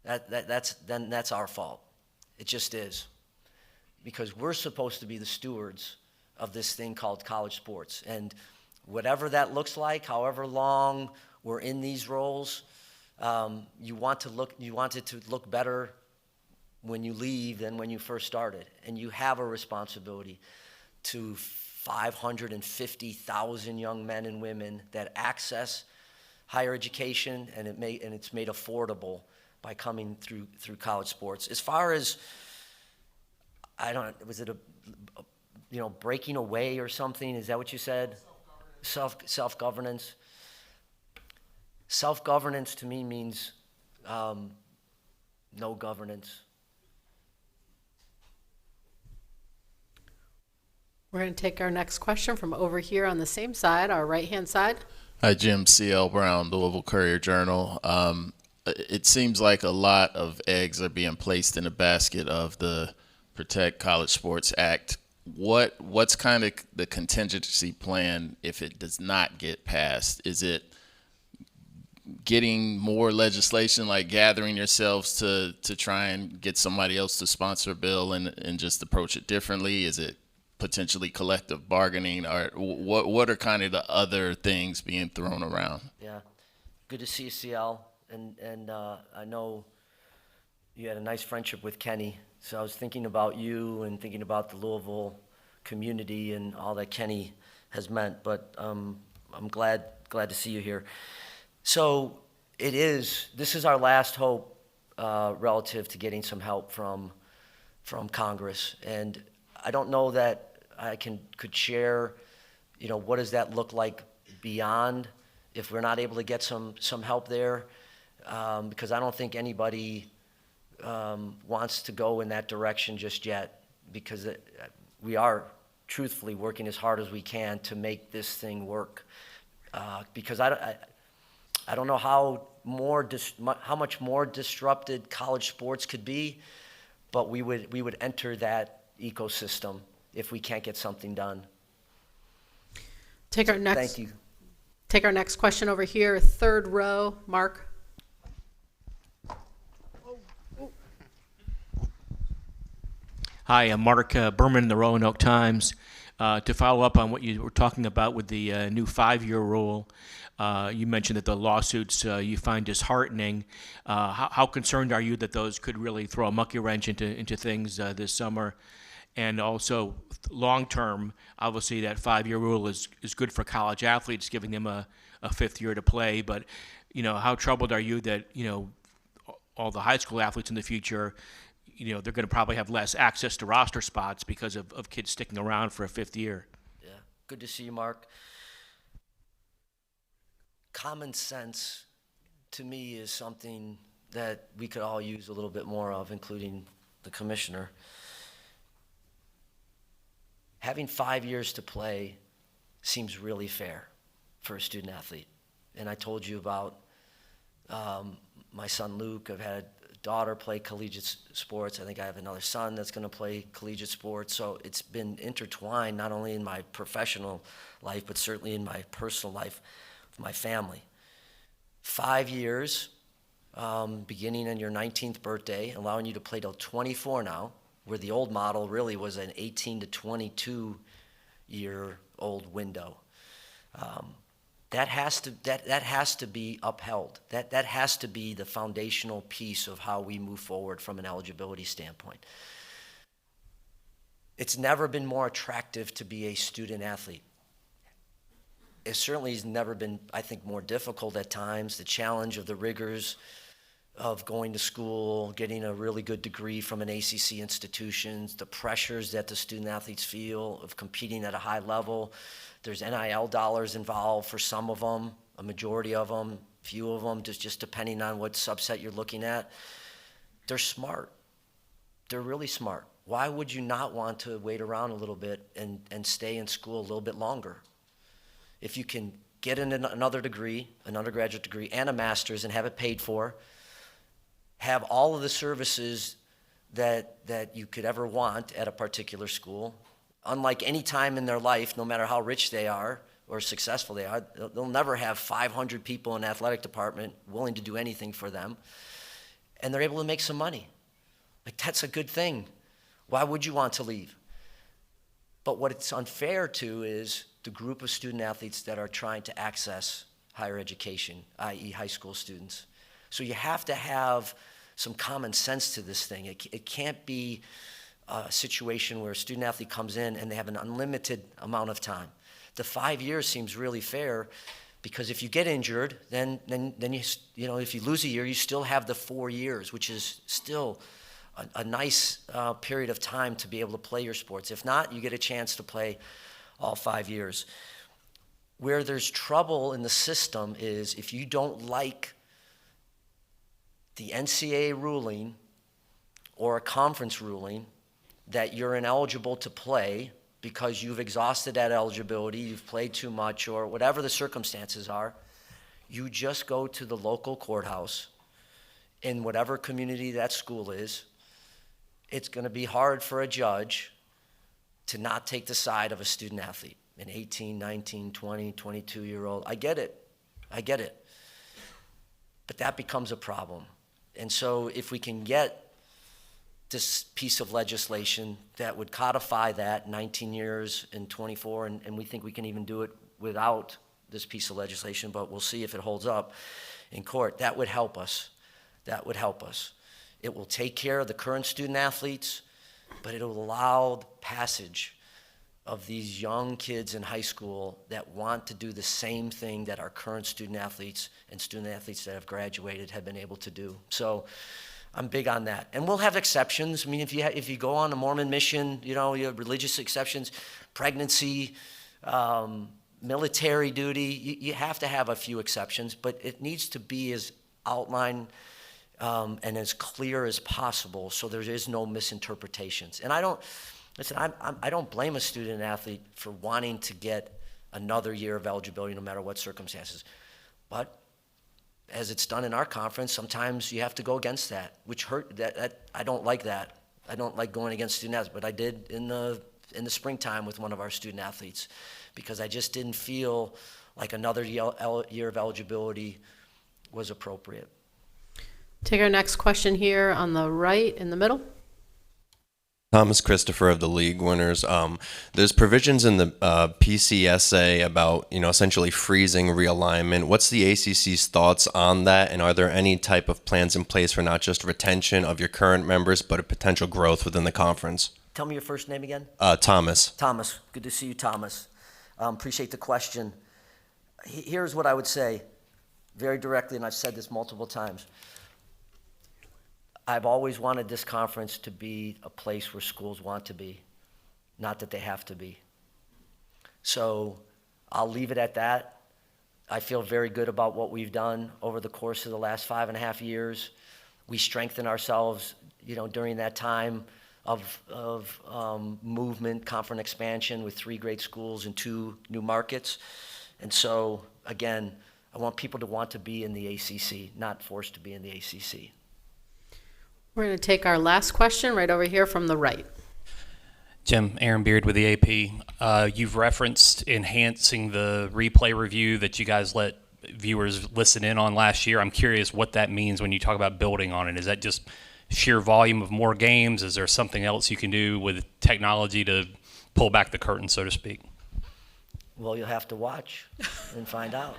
That's our fault. It just is. Because we're supposed to be the stewards of this thing called college sports. And whatever that looks like, however long we're in these roles, you want it to look better when you leave than when you first started. And you have a responsibility to 550,000 young men and women that access higher education, and it's made affordable by coming through college sports. As far as was it breaking away or something? Is that what you said? Self-governance. Self-governance to me means no governance. We're going to take our next question from over here on the same side, our right-hand side. Hi, Jim. C.L. Brown, Louisville Courier-Journal. it seems like a lot of eggs are being placed in the basket of the Protect College Sports Act. What's kind of the contingency plan if it does not get passed? Is it getting more legislation, like gathering yourselves to try and get somebody else to sponsor a bill and just approach it differently? Is it potentially collective bargaining, or what are kind of the other things being thrown around? Yeah, good to see you, CL. And I know you had a nice friendship with Kenny, so I was thinking about you and thinking about the Louisville community and all that Kenny has meant. But I'm glad to see you here. So this is our last hope relative to getting some help from Congress. And I don't know that I could share, what does that look like beyond if we're not able to get some help there, because I don't think anybody wants to go in that direction just yet, because we are truthfully working as hard as we can to make this thing work. Because I don't know how much more disrupted college sports could be, but we would enter that ecosystem if we can't get something done. Thank you. Take our next question over here, third row, Mark. Hi, I'm Mark Berman, the Roanoke Times. To follow up on what you were talking about with the new 5-year rule, you mentioned that the lawsuits you find disheartening. How concerned are you that those could really throw a monkey wrench into things this summer? And also, long term, obviously that 5-year rule is good for college athletes, giving them a 5th year to play. But how troubled are you that all the high school athletes in the future, they're going to probably have less access to roster spots because of kids sticking around for a 5th year? Yeah, good to see you, Mark. Common sense, to me, is something that we could all use a little bit more of, including the commissioner. Having 5 years to play seems really fair for a student athlete. And I told you about my son Luke. I've had a daughter play collegiate sports. I think I have another son that's going to play collegiate sports. So it's been intertwined not only in my professional life, but certainly in my personal life with my family. 5 years, beginning on your 19th birthday, allowing you to play till 24 now, where the old model really was an 18 to 22-year-old window. That has to be upheld. That has to be the foundational piece of how we move forward from an eligibility standpoint. It's never been more attractive to be a student athlete. It certainly has never been, I think, more difficult at times. The challenge of the rigors of going to school, getting a really good degree from an ACC institution, the pressures that the student athletes feel of competing at a high level. There's NIL dollars involved for some of them, a majority of them, few of them, just depending on what subset you're looking at. They're smart. They're really smart. Why would you not want to wait around a little bit and stay in school a little bit longer? If you can get another degree, an undergraduate degree, and a master's and have it paid for, have all of the services that you could ever want at a particular school. Unlike any time in their life, no matter how rich they are or successful they are, they'll never have 500 people in the athletic department willing to do anything for them. And they're able to make some money. Like, that's a good thing. Why would you want to leave? But what it's unfair to is the group of student athletes that are trying to access higher education, i.e. high school students. So you have to have some common sense to this thing. It can't be a situation where a student athlete comes in and they have an unlimited amount of time. The 5 years seems really fair, because if you get injured, then you if you lose a year, you still have the 4 years, which is still a nice period of time to be able to play your sports. If not, you get a chance to play all 5 years. Where there's trouble in the system is if you don't like the NCAA ruling or a conference ruling that you're ineligible to play because you've exhausted that eligibility, you've played too much, or whatever the circumstances are, you just go to the local courthouse in whatever community that school is, it's going to be hard for a judge to not take the side of a student athlete, an 18, 19, 20, 22-year-old. I get it. But that becomes a problem. And so if we can get this piece of legislation that would codify that 19 years and 24, and we think we can even do it without this piece of legislation, but we'll see if it holds up in court, that would help us. That would help us. It will take care of the current student athletes, but it'll allow the passage of these young kids in high school that want to do the same thing that our current student athletes and student athletes that have graduated have been able to do. So I'm big on that. And we'll have exceptions. I mean, if you go on a Mormon mission, you have religious exceptions, pregnancy, military duty, you have to have a few exceptions, but it needs to be as outlined and as clear as possible so there is no misinterpretations. And I don't blame a student athlete for wanting to get another year of eligibility no matter what circumstances. But as it's done in our conference, sometimes you have to go against that, which hurt. I don't like that. I don't like going against student athletes, but I did in the springtime with one of our student athletes because I just didn't feel like another year of eligibility was appropriate. Take our next question here on the right in the middle. Thomas Christopher of the League Winners. There's provisions in the PCSA about, essentially freezing realignment. What's the ACC's thoughts on that? And are there any type of plans in place for not just retention of your current members, but a potential growth within the conference? Tell me your first name again. Thomas. Thomas. Good to see you, Thomas. Appreciate the question. Here's what I would say very directly, and I've said this multiple times. I've always wanted this conference to be a place where schools want to be, not that they have to be. So I'll leave it at that. I feel very good about what we've done over the course of the last 5.5 years. We strengthened ourselves, during that time of movement, conference expansion with 3 great schools and 2 new markets. And so, again, I want people to want to be in the ACC, not forced to be in the ACC. We're going to take our last question right over here from the right. Jim, Aaron Beard with the AP. You've referenced enhancing the replay review that you guys let viewers listen in on last year. I'm curious what that means when you talk about building on it. Is that just sheer volume of more games? Is there something else you can do with technology to pull back the curtain, so to speak? Well, you'll have to watch and find out.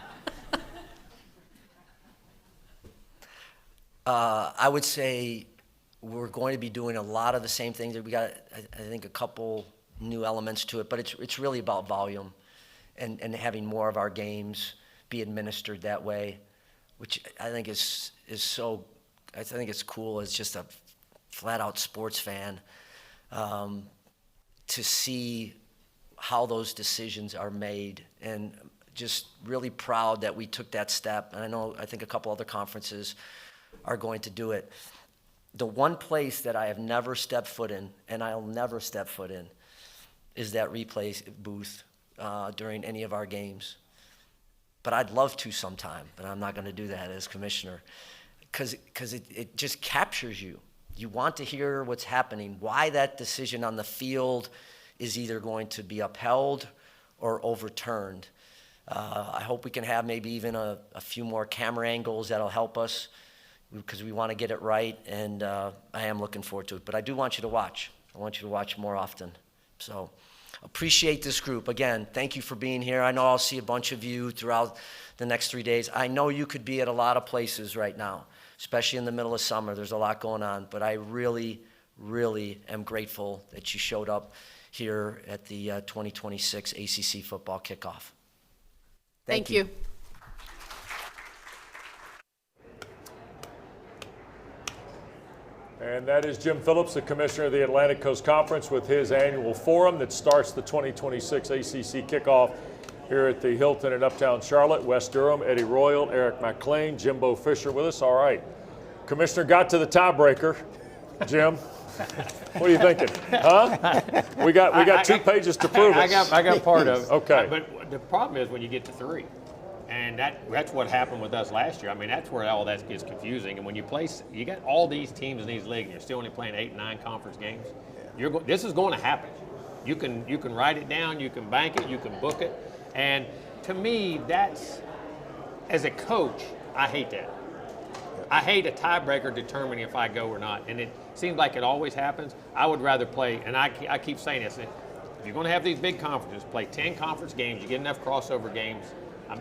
I would say we're going to be doing a lot of the same things. We got, I think, a couple new elements to it, but it's really about volume and having more of our games be administered that way, which I think is so. I think it's cool as just a flat-out sports fan to see how those decisions are made, and just really proud that we took that step. And I think a couple other conferences are going to do it. The one place that I have never stepped foot in, and I'll never step foot in, is that replay booth during any of our games. But I'd love to sometime, but I'm not going to do that as commissioner, because it just captures you. You want to hear what's happening, why that decision on the field is either going to be upheld or overturned. I hope we can have maybe even a few more camera angles that'll help us, because we want to get it right, and I am looking forward to it. But I do want you to watch. I want you to watch more often. So appreciate this group. Again, thank you for being here. I know I'll see a bunch of you throughout the next 3 days. I know you could be at a lot of places right now, especially in the middle of summer. There's a lot going on. But I really, really am grateful that you showed up here at the 2026 ACC Football Kickoff. Thank you. And that is Jim Phillips, the commissioner of the Atlantic Coast Conference, with his annual forum that starts the 2026 ACC Kickoff here at the Hilton in Uptown Charlotte. Wes Durham, Eddie Royal, Eric McLean, Jimbo Fisher with us. All right. Commissioner got to the tiebreaker. Jim, what are you thinking? Huh? We got 2 pages to prove it. I got part of it. Okay. But the problem is when you get to 3. And that's what happened with us last year. I mean, that's where all that gets confusing. And when you got all these teams in these leagues, and you're still only playing 8 and 9 conference games. This is going to happen. You can write it down, you can bank it, you can book it. And to me, that's, as a coach, I hate that. I hate a tiebreaker determining if I go or not. And it seems like it always happens. I would rather play, and I keep saying this, if you're going to have these big conferences, play 10 conference games, you get enough crossover games.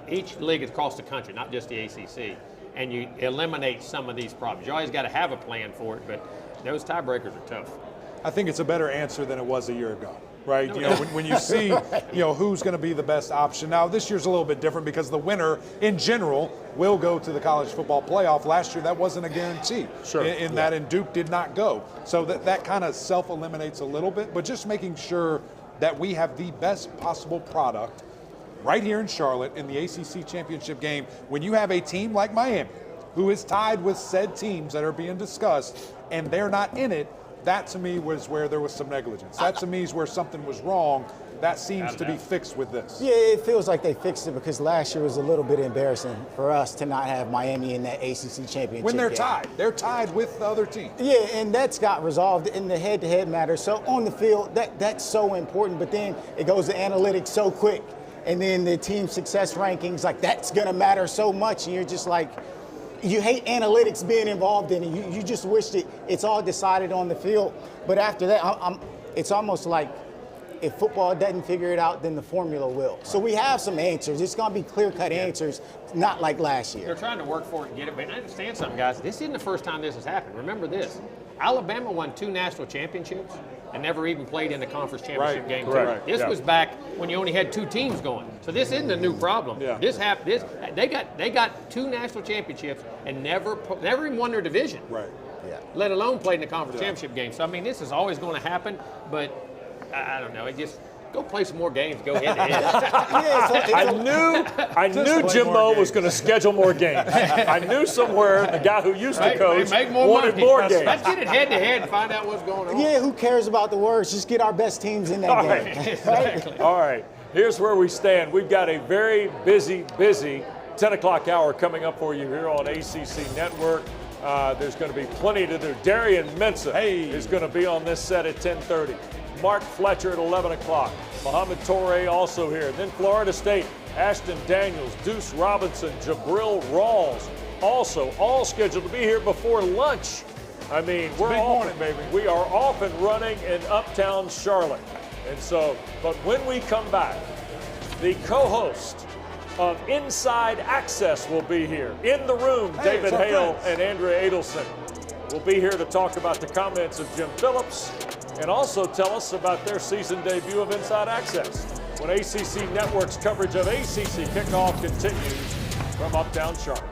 Each league is across the country, not just the ACC, and you eliminate some of these problems. You always got to have a plan for it, but those tiebreakers are tough. I think it's a better answer than it was a year ago, right? When you see, who's going to be the best option. Now, this year's a little bit different because the winner, in general, will go to the college football playoff. Last year, that wasn't a guarantee. Sure. In that, and Duke did not go. So that kind of self-eliminates a little bit, but just making sure that we have the best possible product right here in Charlotte in the ACC championship game. When you have a team like Miami, who is tied with said teams that are being discussed, and they're not in it, that to me was where there was some negligence. That to me is where something was wrong. That seems to be fixed with this. Yeah, it feels like they fixed it because last year was a little bit embarrassing for us to not have Miami in that ACC championship When they're game. tied. They're tied with the other team. Yeah, and that's got resolved in the head-to-head matter. So on the field, that's so important, but then it goes to analytics so quick. And then the team success rankings, like that's going to matter so much. And you're just like, you hate analytics being involved in it. You just wish that it's all decided on the field. But after that, it's almost like if football doesn't figure it out, then the formula will. So we have some answers. It's going to be clear-cut answers, not like last year. They're trying to work for it and get it. But I understand something, guys. This isn't the first time this has happened. Remember this. Alabama won 2 national championships and never even played in the conference championship game. Correct. This was back when you only had 2 teams going. So this isn't a new problem. Yeah. They got 2 national championships and never even won their division. Right. Yeah. Let alone played in the conference championship game. So I mean, this is always going to happen. But I don't know. It just go play some more games. Go head to head. I knew Jimbo was going to schedule more games. I knew somewhere the guy who used to coach make more wanted money. more games. Let's get it head to head and find out what's going on. Yeah, who cares about the words? Just get our best teams in that All game. right. Exactly. All right. Here's where we stand. We've got a very busy 10 o'clock hour coming up for you here on ACC Network. There's going to be plenty to do. Darian Mensah is going to be on this set at 10:30. Mark Fletcher at 11 o'clock. Mohamed Toure also here. Then Florida State, Ashton Daniels, Deuce Robinson, Jabril Rawls, also all scheduled to be here before lunch. I mean, we are off and running in uptown Charlotte. And so, but when we come back, the co-host of Inside Access will be here. In the room, David Hale and Andrea Adelson will be here to talk about the comments of Jim Phillips and also tell us about their season debut of Inside Access when ACC Network's coverage of ACC Kickoff continues from uptown Charlotte.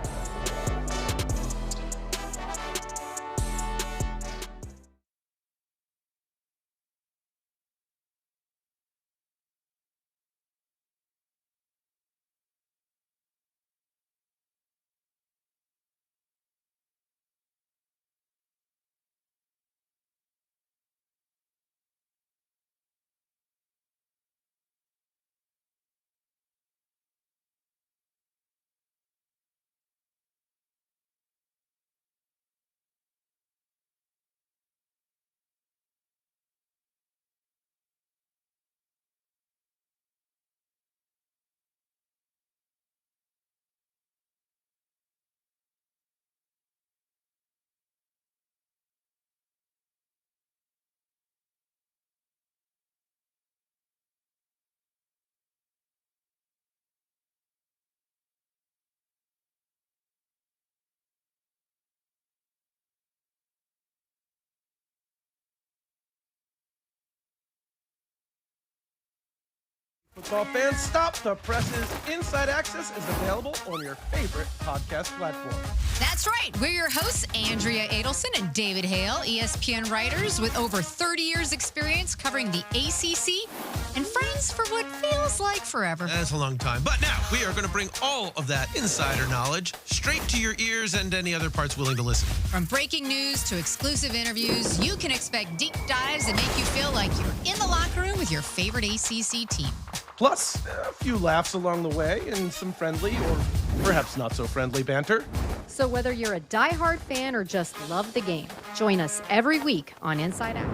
Football fans, stop the presses. Inside Access is available on your favorite podcast platform. That's right. We're your hosts, Andrea Adelson and David Hale, ESPN writers with over 30 years experience covering the ACC and friends for what feels like forever. That's a long time. But now we are going to bring all of that insider knowledge straight to your ears and any other parts willing to listen. From breaking news to exclusive interviews, you can expect deep dives that make you feel like you're in the locker room with your favorite ACC team. Plus, a few laughs along the way and some friendly or perhaps not so friendly banter. So whether you're a diehard fan or just love the game, join us every week on Inside Out.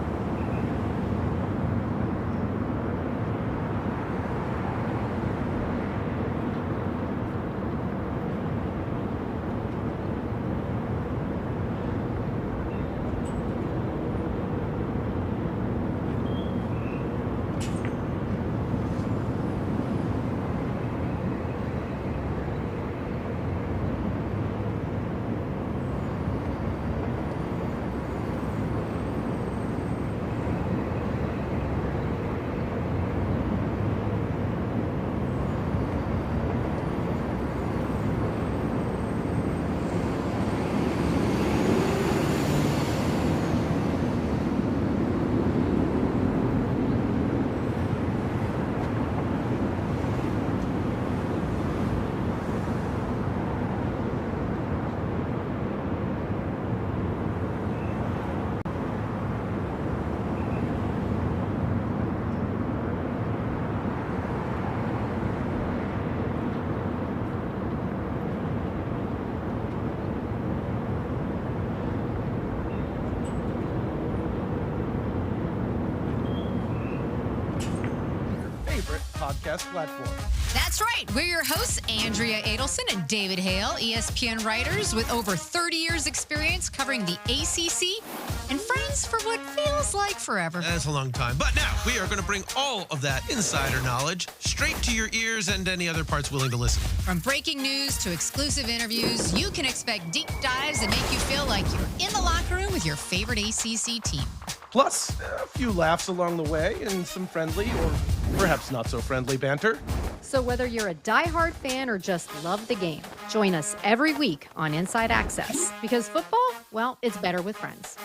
Podcast platform. That's right. We're your hosts, Andrea Adelson and David Hale, ESPN writers with over 30 years experience covering the ACC and friends for what feels like forever. That's a long time. But now we are going to bring all of that insider knowledge straight to your ears and any other parts willing to listen. From breaking news to exclusive interviews, you can expect deep dives that make you feel like you're in the locker room with your favorite ACC team. Plus, a few laughs along the way and some friendly or perhaps not so friendly banter. So whether you're a diehard fan or just love the game, join us every week on Inside Access. Because football, well, it's better with friends.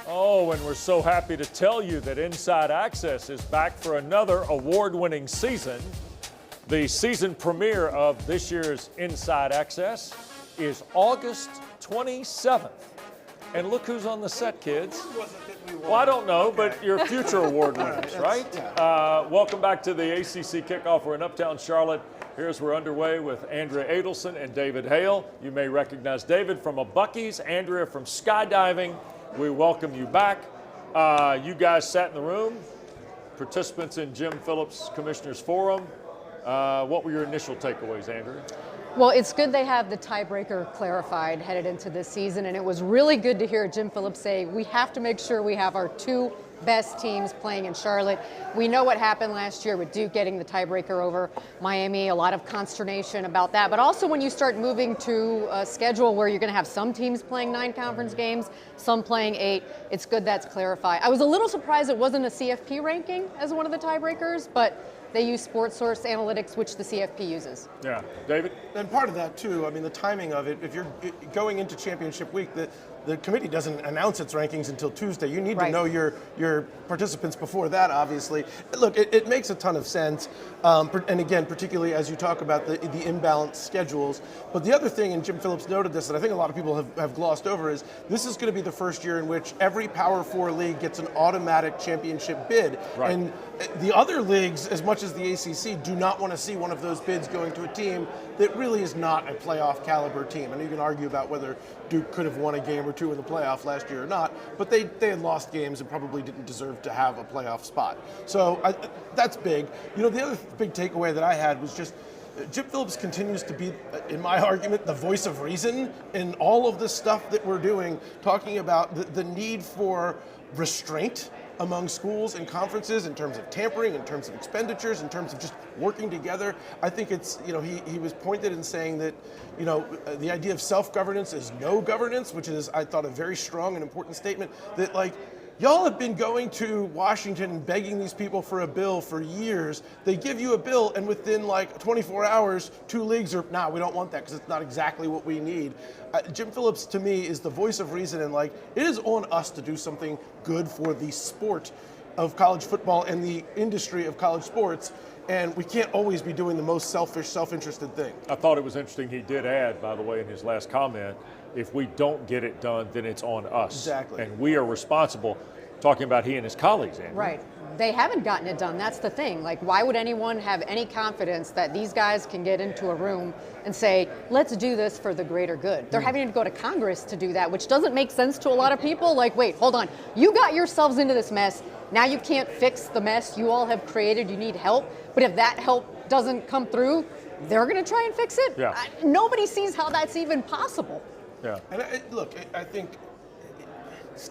Oh, and we're so happy to tell you that Inside Access is back for another award-winning season. The season premiere of this year's Inside Access is August 27th. And look who's on the set, kids. Well, I don't know, but you're future award winners, right? Welcome back to the ACC Kickoff. We're in Uptown Charlotte. Here's we're underway with Andrea Adelson and David Hale. You may recognize David from a Buc-ee's, Andrea from skydiving. We welcome you back. You guys sat in the room, participants in Jim Phillips Commissioner's Forum. What were your initial takeaways, Andrea? Well, it's good they have the tiebreaker clarified headed into this season, and it was really good to hear Jim Phillips say we have to make sure we have our two best teams playing in Charlotte. We know what happened last year with Duke getting the tiebreaker over Miami, a lot of consternation about that. But also when you start moving to a schedule where you're going to have some teams playing 9 conference games, some playing 8, it's good that's clarified. I was a little surprised it wasn't a CFP ranking as one of the tiebreakers, but they use Sports Source Analytics, which the CFP uses. Yeah. David? And part of that, too, I mean, the timing of it, if you're going into championship week, the committee doesn't announce its rankings until Tuesday. You need to know your participants before that, obviously. Look, it makes a ton of sense. And again, particularly as you talk about the imbalanced schedules. But the other thing, and Jim Phillips noted this, and I think a lot of people have glossed over, is this is going to be the first year in which every Power 4 league gets an automatic championship bid. Right. And the other leagues, as much as the ACC, do not want to see one of those bids going to a team that really is not a playoff caliber team. And you can argue about whether Duke could have won a game or two in the playoff last year or not, but they had lost games and probably didn't deserve to have a playoff spot. So that's big. You know, the other big takeaway that I had was just Jim Phillips continues to be, in my argument, the voice of reason in all of this stuff that we're doing, talking about the need for restraint among schools and conferences in terms of tampering, in terms of expenditures, in terms of just working together. I think it's, you know, he was pointed in saying that, you know, the idea of self-governance is no governance, which is, I thought, a very strong and important statement that, like, y'all have been going to Washington and begging these people for a bill for years. They give you a bill, and within like 24 hours, 2 leagues are, we don't want that because it's not exactly what we need. Jim Phillips, to me, is the voice of reason, and like, it is on us to do something good for the sport of college football and the industry of college sports. And we can't always be doing the most selfish, self-interested thing. I thought it was interesting. He did add, by the way, in his last comment, if we don't get it done, then it's on us. Exactly. And we are responsible, talking about he and his colleagues, Andrew. Right. they haven't gotten it done. That's the thing. Like, why would anyone have any confidence that these guys can get into a room and say, let's do this for the greater good? They're having to go to Congress to do that, which doesn't make sense to a lot of people. Like, wait, hold on. You got yourselves into this mess. Now you can't fix the mess you all have created. You need help. But if that help doesn't come through, they're going to try and fix it? Yeah. Nobody sees how that's even possible. Yeah. And look, I think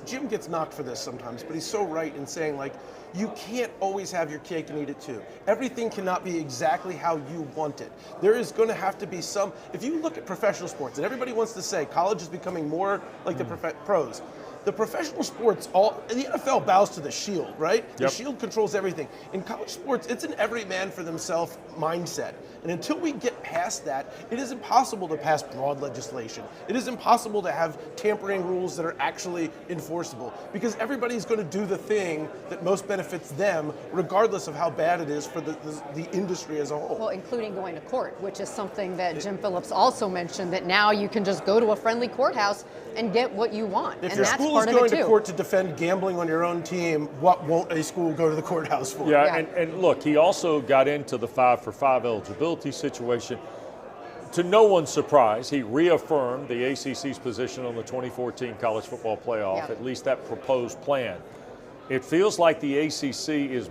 Jim gets knocked for this sometimes, but he's so right in saying, like, you can't always have your cake and eat it too. Everything cannot be exactly how you want it. There is going to have to be some, if you look at professional sports, and everybody wants to say college is becoming more like the pros. The professional sports, the NFL bows to the shield, right? The shield controls everything. In college sports, it's an every man for themselves mindset. And until we get past that, it is impossible to pass broad legislation. It is impossible to have tampering rules that are actually enforceable, because everybody's going to do the thing that most benefits them, regardless of how bad it is for the industry as a whole. Well, including going to court, which is something that Jim Phillips also mentioned, that now you can just go to a friendly courthouse and get what you want. If and your that's school part is of going it to too. court to defend gambling on your own team, what won't a school go to the courthouse for? Yeah, and look, he also got into the 5-for-5 eligibility situation. To no one's surprise, he reaffirmed the ACC's position on the 2014 college football playoff, at least that proposed plan. It feels like the ACC is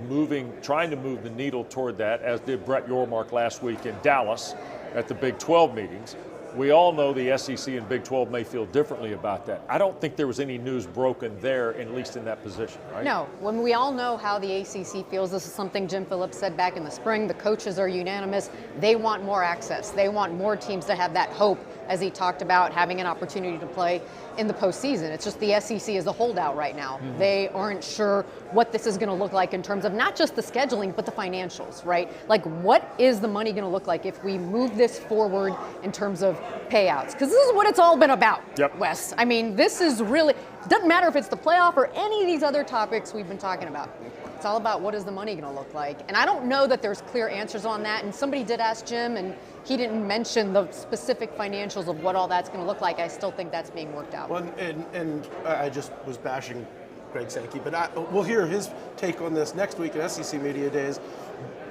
trying to move the needle toward that, as did Brett Yormark last week in Dallas at the Big 12 meetings. We all know the SEC and Big 12 may feel differently about that. I don't think there was any news broken there, at least in that position, right? No, when we all know how the ACC feels, this is something Jim Phillips said back in the spring. The coaches are unanimous. They want more access. They want more teams to have that hope, as he talked about having an opportunity to play in the postseason. It's just the SEC is a holdout right now. Mhm. They aren't sure what this is going to look like in terms of not just the scheduling, but the financials, right? Like, what is the money going to look like if we move this forward in terms of payouts? Because this is what it's all been about, Wes. I mean, this is really, it doesn't matter if it's the playoff or any of these other topics we've been talking about. It's all about what is the money going to look like. And I don't know that there's clear answers on that. And somebody did ask Jim, and he didn't mention the specific financials of what all that's going to look like. I still think that's being worked out. Well, and I just was bashing Greg Sankey, but we'll hear his take on this next week at SEC Media Days.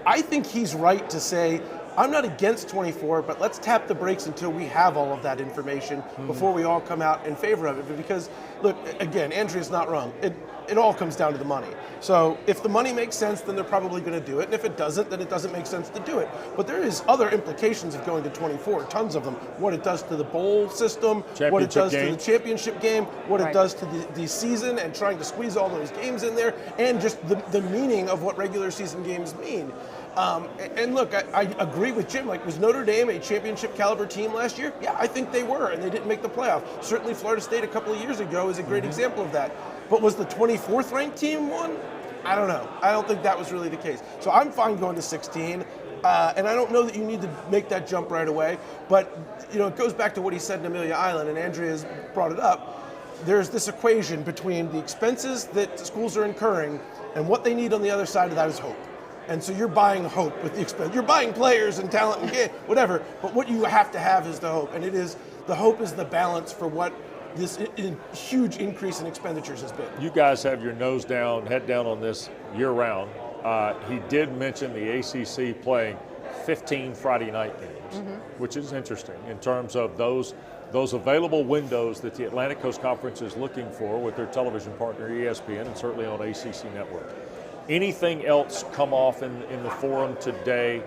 I think he's right to say, I'm not against 24, but let's tap the brakes until we have all of that information before we all come out in favor of it. Because, look, again, Andrea's not wrong. It all comes down to the money. So if the money makes sense, then they're probably going to do it. And if it doesn't, then it doesn't make sense to do it. But there is other implications of going to 24, tons of them. What it does to the bowl system, what it does to the championship game, what it does to the season, and trying to squeeze all those games in there, and just the meaning of what regular season games mean. And look, I agree with Jim. Like, was Notre Dame a championship caliber team last year? Yeah, I think they were, and they didn't make the playoff. Certainly Florida State a couple of years ago is a great example of that. But was the 24th ranked team one? I don't know. I don't think that was really the case. So I'm fine going to 16. And I don't know that you need to make that jump right away. But, it goes back to what he said in Amelia Island, and Andrea's brought it up. There's this equation between the expenses that schools are incurring and what they need on the other side of that is hope. And so you're buying hope with the expense. You're buying players and talent and game, whatever. But what you have to have is the hope. And the hope is the balance for what this huge increase in expenditures has been. You guys have your nose down, head down on this year round. He did mention the ACC playing 15 Friday night games, which is interesting in terms of those available windows that the Atlantic Coast Conference is looking for with their television partner ESPN, and certainly on ACC Network. Anything else come off in the forum today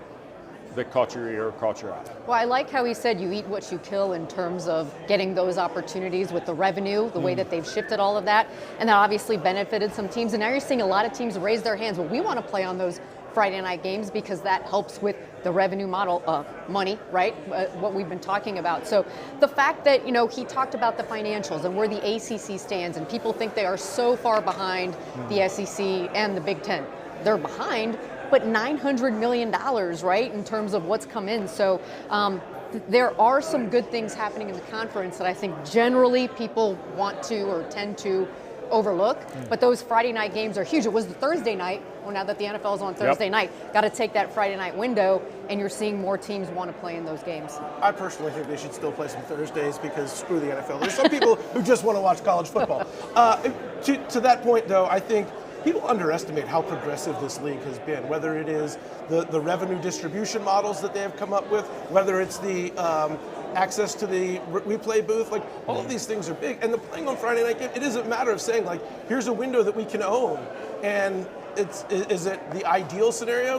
that caught your ear or caught your eye? Well, I like how he said you eat what you kill in terms of getting those opportunities with the revenue, the way that they've shifted all of that. And that obviously benefited some teams. And now you're seeing a lot of teams raise their hands. Well, we want to play on those Friday night games because that helps with the revenue model of money, right? What we've been talking about. So the fact that, he talked about the financials and where the ACC stands, and people think they are so far behind the SEC and the Big Ten. They're behind, but $900 million, right, in terms of what's come in. So there are some good things happening in the conference that I think generally people want to or tend to overlook, but those Friday night games are huge. It was the Thursday night. Well, now that the NFL is on Thursday night, got to take that Friday night window, and you're seeing more teams want to play in those games. I personally think they should still play some Thursdays because screw the NFL. There's some people who just want to watch college football. To that point, though, I think people underestimate how progressive this league has been, whether it is the revenue distribution models that they have come up with, whether it's the access to the replay booth, like all of these things are big. And the playing on Friday night game, it is a matter of saying, like, here's a window that we can own. And is it the ideal scenario?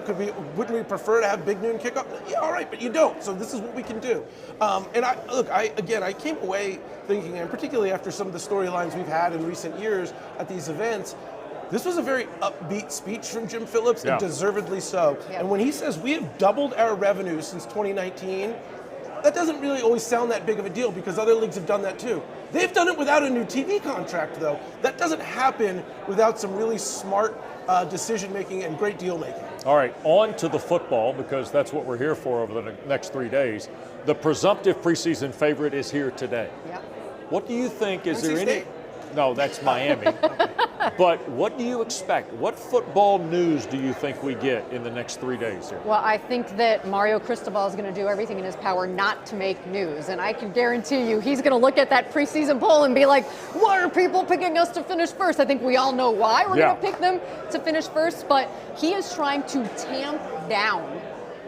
Wouldn't we prefer to have big noon kickoff? Yeah, all right, but you don't. So this is what we can do. And I came away thinking, and particularly after some of the storylines we've had in recent years at these events, this was a very upbeat speech from Jim Phillips, and deservedly so. Yeah. And when he says we have doubled our revenue since 2019, that doesn't really always sound that big of a deal because other leagues have done that too. They've done it without a new TV contract, though. That doesn't happen without some really smart decision-making and great deal-making. All right, on to the football, because that's what we're here for over the next 3 days. The presumptive preseason favorite is here today. Yep. What do you think? Is NC there State? any? No, that's Miami. But what do you expect? What football news do you think we get in the next 3 days here? Well, I think that Mario Cristobal is going to do everything in his power not to make news. And I can guarantee you he's going to look at that preseason poll and be like, why are people picking us to finish first? I think we all know why we're going to pick them to finish first. But he is trying to tamp down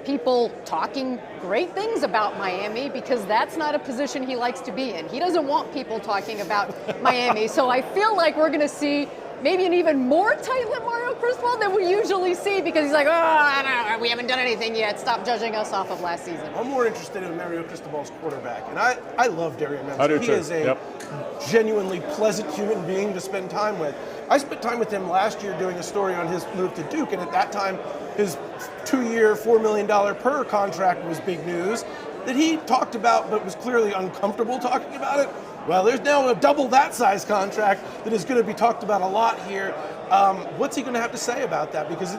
people talking great things about Miami because that's not a position he likes to be in. He doesn't want people talking about Miami. So I feel like we're going to see maybe an even more tight-lipped Mario Cristobal than we usually see because he's like, we haven't done anything yet. Stop judging us off of last season. I'm more interested in Mario Cristobal's quarterback. And I love Darian Menzel. I do he too. is a genuinely pleasant human being to spend time with. I spent time with him last year doing a story on his move to Duke, and at that time, his 2-year, $4 million per contract was big news that he talked about but was clearly uncomfortable talking about it. Well, there's now a double that size contract that is going to be talked about a lot here. What's he going to have to say about that? Because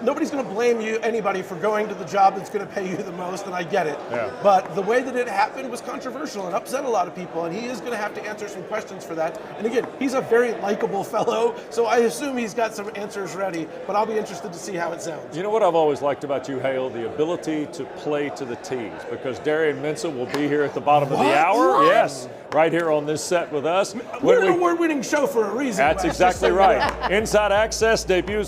nobody's going to blame anybody for going to the job that's going to pay you the most, and I get it. Yeah. But the way that it happened was controversial and upset a lot of people, and he is going to have to answer some questions for that. And again, he's a very likable fellow, so I assume he's got some answers ready, but I'll be interested to see how it sounds. You know what I've always liked about you, Hale? The ability to play to the tees, because Darian Menzel will be here at the bottom of the hour. What? Yes, right here on this set with us. We're an award-winning show for a reason. That's exactly right. Inside Access debuts